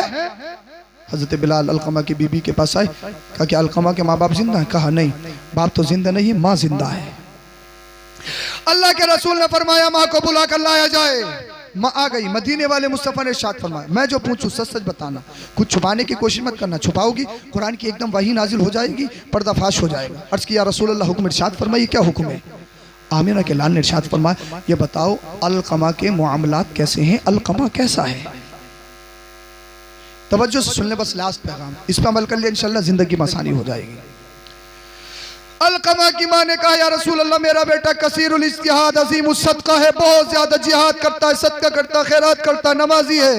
हजरत बिलाल अलकमा की बीबी के पास आए, कहा कि अलकमा के माँ बाप जिंदा है? कहा नहीं, बाप तो जिंदा नहीं है, माँ जिंदा है। अल्लाह के रसूल ने फरमाया माँ को बुला कर लाया जाए। माँ आ गई। मदीने वाले मुस्तफा ने इरशाद फरमाया, मैं जो पूछूं सच सच बताना, कुछ छुपाने की कोशिश मत करना, छुपाओगी कुरान की एकदम वही नाजिल हो जाएगी, पर्दाफाश हो जाएगा। अर्ज किया रसूलल्लाह हुक्म इरशाद फरमाइए, क्या हुक्म है? आमिना के लाल ने इरशाद फरमाया, ये बताओ अलकमा के मुआमलात कैसे हैं, अलकमा कैसा है? तवज्जो से सुन ले, बस लास्ट पैगाम, इस पर अमल कर ले, इंशाल्लाह जिंदगी में आसानी हो जाएगी। अलकमा की माँ ने कहा या रसूल अल्लाह मेरा बेटा कसीरुल इज्तिहाद अजीम सदका है, बहुत ज्यादा जिहाद करता है, सदका करता है, खैरात करता है, नमाजी है,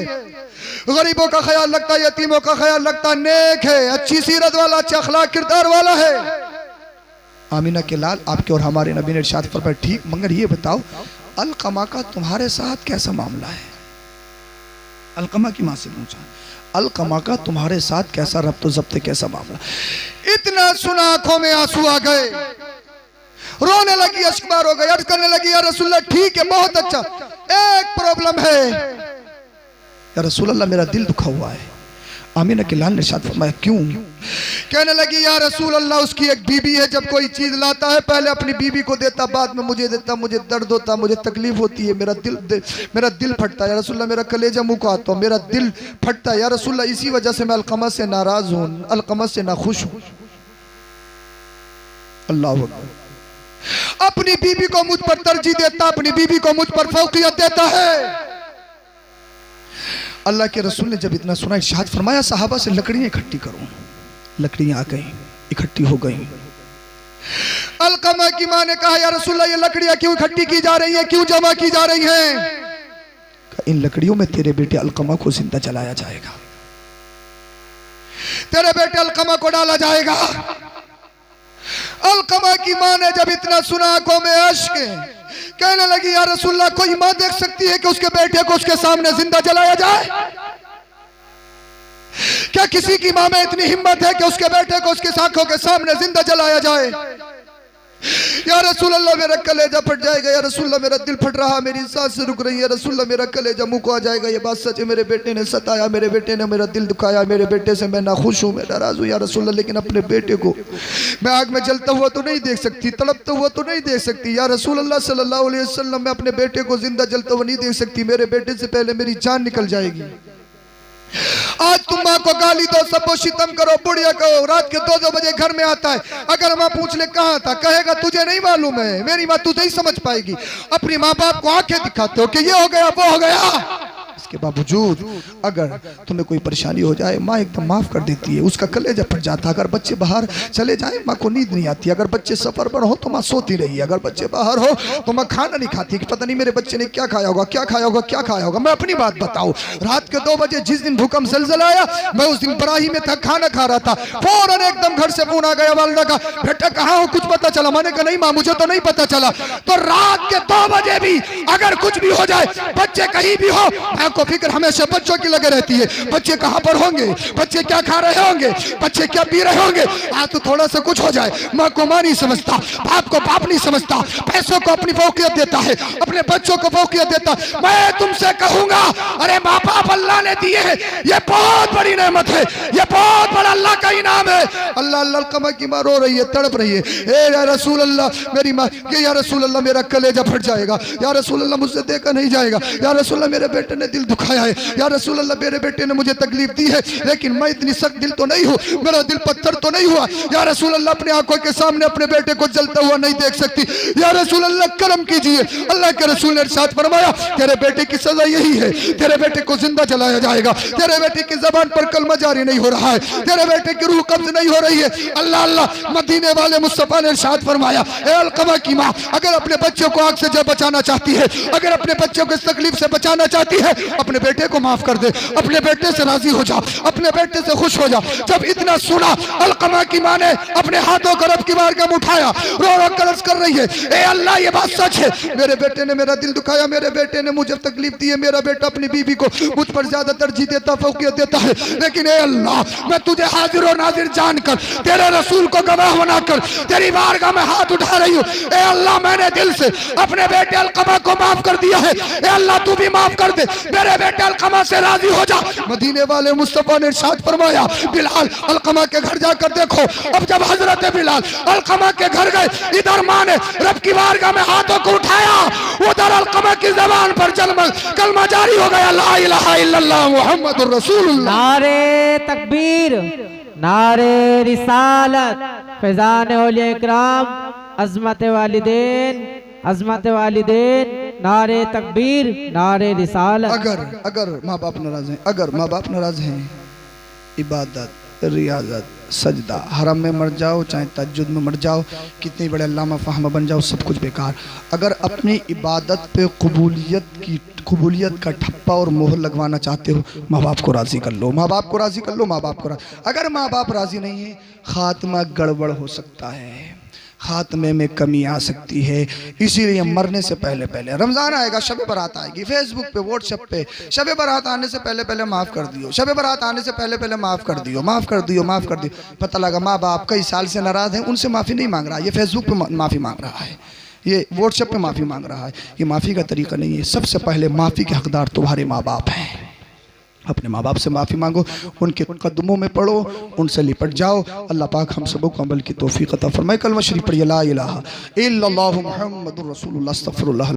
गरीबों का ख्याल रखता है, यतीमों का ख्याल रखता है, नेक है, अच्छी सीरत वाला, अच्छा अखलाक किरदार वाला है। आमीना के लाल आपके और हमारे नबी ने इरशाद फरमाया ठीक, मगर ये बताओ अलकमा का तुम्हारे साथ कैसा मामला है? अलकमा की माँ से पूछा अलकमा का तुम्हारे साथ कैसा रब्त जब्त कैसा मामला? इतना सुना आंखों में आंसू आ गए, रोने लगी, अश्कबार हो गए, अर्ज करने लगी या रसूलल्लाह ठीक है बहुत अच्छा, एक प्रॉब्लम है या रसूलल्लाह मेरा दिल दुखा हुआ है। आमीना के लाल ने इरशाद फरमाया क्यों? कहने लगी या रसूल अल्लाह उसकी एक बीबी है, जब कोई चीज लाता है पहले अपनी बीबी को देता, बाद में मुझे देता, मुझे दर्द होता, मुझे तकलीफ होती है, मेरा दिल फटता है या रसूल अल्लाह, मेरा कलेजा मुँह आता है, मेरा दिल फटता है या रसूल अल्लाह, इसी वजह से मैं अलकमा से नाराज हूँ, अलकमा से नाखुश हूँ। अल्लाह अकबर। अपनी बीबी को मुझ पर तरजीह देता, अपनी बीबी को मुझ पर फौकियत देता है। अल्लाह के रसूल ने जब इतना सुना इरशाद फरमाया सहाबा से लकड़ियां इकट्ठी करो। लकड़ियां आ गई, इकट्ठी हो गई। अलकमा की माँ ने कहा या रसूलल्लाह ये लकड़ियां क्यों इकट्ठी की जा रही हैं, क्यों जमा की जा रही हैं? इन लकड़ियों में तेरे बेटे अलकमा को जिंदा जलाया जाएगा, तेरे बेटे अलकमा को डाला जाएगा। अलकमा की माँ ने जब इतना सुना आंखों में अश्क, कहने लगी या रसूलल्लाह कोई माँ देख सकती है कि उसके बेटे को उसके सामने जिंदा जलाया जाए? क्या किसी की माँ में इतनी हिम्मत है कि उसके बेटे को उसके आंखों के सामने जिंदा जलाया जाए? या रसूलल्लाह मेरा कलेजा फट जाएगा, या रसूलल्लाह मेरा दिल फट रहा, मेरी सांस रुक रही है, रसूलल्लाह मेरा कलेजा मुँह को आ जाएगा, ये बात सच है, मेरे बेटे ने सताया, मेरे बेटे ने मेरा दिल दुखाया, मेरे बेटे से मैं नाखुश हूँ, मैं नाराज हूँ या रसूलल्लाह, लेकिन अपने बेटे को मैं आग में जलता हुआ तो नहीं देख सकती, तड़पता हुआ तो नहीं देख सकती या रसूलल्लाह सल्लल्लाहु अलैहि वसल्लम, मैं अपने बेटे को जिंदा जलता हुआ नहीं देख सकती, मेरे बेटे से पहले मेरी जान निकल जाएगी। आज तुम माँ को गाली दो, सबको शितम करो, बुढ़िया कहो, रात के 2-2 बजे घर में आता है, अगर माँ पूछ ले कहाँ था, कहेगा तुझे नहीं मालूम है, मेरी माँ तुझे ही समझ पाएगी। अपनी माँ बाप को आंखें दिखाते हो कि ये हो गया वो हो गया, इसके बावजूद अगर तुम्हें कोई परेशानी हो जाए माँ एकदम माफ कर देती है, उसका कलेजा फट जाता। अगर बच्चे बाहर चले जाए माँ को नींद नहीं आती, अगर बच्चे सफर पर हो तो माँ सोती रही है, अगर बच्चे बाहर हो तो माँ खाना नहीं खाती कि पता नहीं मेरे बच्चे ने क्या खाया होगा, क्या खाया होगा, क्या खाया होगा। मैं अपनी बात बताऊं, रात के 2 बजे जिस दिन भूकंप ज़लज़ला आया, मैं उस दिन बराही में था, खाना खा रहा था, फौरन एकदम घर से फोन आ गया वालिदा का, बेटा कहाँ हो, कुछ पता चला? मैंने कहा नहीं माँ मुझे तो नहीं पता चला। तो रात के 2 बजे भी अगर कुछ भी हो जाए, बच्चे कहीं भी हो, माँ को फिक्र हमेशा बच्चों की लगे रहती है, बच्चे कहाँ पर होंगे, बच्चे क्या खा रहे होंगे, बच्चे क्या पी रहे होंगे। आज तो थोड़ा सा कुछ हो जाए, माँ को माँ नहीं समझता, बाप को बाप नहीं समझता, पैसों को अपनी फौकियत देता है, अपने बच्चों को फौकियत देता है। मैं तुमसे कहूंगा, अरे माँ बाप अल्लाह ने दिए हैं, ये बहुत बड़ी नेमत है, ये बहुत बड़ा अल्लाह का इनाम है। अल्लाह अलकमा की माँ रो रही है, तड़प रही है, ए या रसूल अल्लाह मेरी माँ, या रसूल अल्लाह मेरा कलेजा फट जाएगा, या रसूल अल्लाह मुझसे देखा नहीं जाएगा, या रसूल अल्लाह मेरे बेटे ने दिल दुखाया है, या रसूल अल्लाह मेरे बेटे ने मुझे तकलीफ दी है, लेकिन मैं इतनी सख्त दिल तो नहीं हूँ, मेरा दिल पत्थर तो नहीं हुआ, या रसूल अल्लाह अपनी आंखों के सामने अपने बेटे को जलता हुआ नहीं देख सकती, या रसूल अल्लाह करम कीजिए। अल्लाह के रसूल ने इरशाद फरमाया तेरे बेटे की सजा यही है, तेरे बेटे को जिंदा जलाया जाएगा, तेरे बेटे की जबान पर कलमा जारी नहीं हो रहा है, तेरे बेटे की रूह कब्ज नहीं हो रही है। अल्लाह अल्लाह मदीने वाले मुस्तफा ने इरशाद फरमाया, ए अलकमा की माँ अगर अपने बच्चों को आग से जब बचाना चाहती है, अगर अपने बच्चों को इस तकलीफ से बचाना चाहती है, अपने बेटे को माफ कर दे, अपने बेटे से राजी हो जा, अपने बेटे से खुश हो जा। जब इतना सुना अलकमा की माँ ने अपने हाथों को रब की बारगाह में उठाया, रो रो कर अर्ज कर रही है, ए अल्लाह ये बात सच है, मेरे बेटे ने मेरा दिल दुखाया, मेरे बेटे ने मुझे तकलीफ दी है, मेरा बेटा अपनी बीबी को मुझ पर ज्यादा तरजीह देता, फौकियत देता है, लेकिन ए अल्लाह मैं तुझे हाजिर और नाजिर जानकर, तेरे रसूल को गवाह बनाकर तेरी बारगाह में हाथ उठा रही हूँ। ए अल्लाह मैंने दिल से अपने बेटे अलकमा को माफ कर दिया है, ए अल्लाह तू भी माफ कर दे, मेरे बेटे अलकमा से राजी हो जा। मदीने वाले मुस्तफा ने इरशाद फरमाया, बिलाल अलकमा के घर जाकर देखो। अब जब हजरत बिलाल अलकमा के घर गए, इधर माँ ने रब की बारगाह में हाथों को उठाया, उधर अलकमा की जबान पर कलमा जारी हो गया, ला इलाहा इल्लल्लाह मुहम्मदुर रसूलुल्लाह। नारे तकबीर, नारे रिसालत, फैजान औलिया इकराम, अज़मत वालिदैन, अज़मत वालिदैन, नारे तकबीर, नारे रिसालत। अगर माँ बाप नाराज हैं, अगर माँ बाप नाराज हैं, इबादत रियाजत, सजदा। हरम में मर जाओ चाहे तहज्जुद में मर जाओ, कितने बड़े अल्लामा फ़हमा बन जाओ, सब कुछ बेकार। अगर अपनी इबादत पे कबूलियत का ठप्पा और मोहर लगवाना चाहते हो, माँ बाप को राज़ी कर लो, माँ बाप को राज़ी कर लो, माँ बाप को अगर माँ बाप राज़ी नहीं है, खात्मा गड़बड़ हो सकता है, खात्मे में कमी आ सकती है। इसीलिए मरने से पहले पहले, रमज़ान आएगा, शब बारात आएगी, फेसबुक पे व्हाट्सएप पे शब बारात आने से पहले पहले माफ़ कर दियो, शब बारात आने से पहले पहले माफ़ कर दियो, माफ़ कर दियो, माफ़ कर दियो। पता लगा माँ बाप कई साल से नाराज़ हैं, उनसे माफ़ी नहीं मांग रहा, ये फेसबुक पे माफ़ी मांग रहा है, ये व्हाट्सएप पे माफ़ी मांग रहा है। ये माफ़ी का तरीका नहीं है। सबसे पहले माफ़ी के हकदार तुम्हारे माँ बाप हैं। अपने माँ बाप से माफ़ी मांगो, उनके कदमों में पढ़ो, उनसे लिपट जाओ। अल्लाह पाक हम सबों को अमल की तौफीक अता फरमाए। कलमा शरीफ पढ़िए, ला इलाहा इल्लल्लाहु मुहम्मदुर रसूलुल्लाह, अस्तगफिरुल्लाह।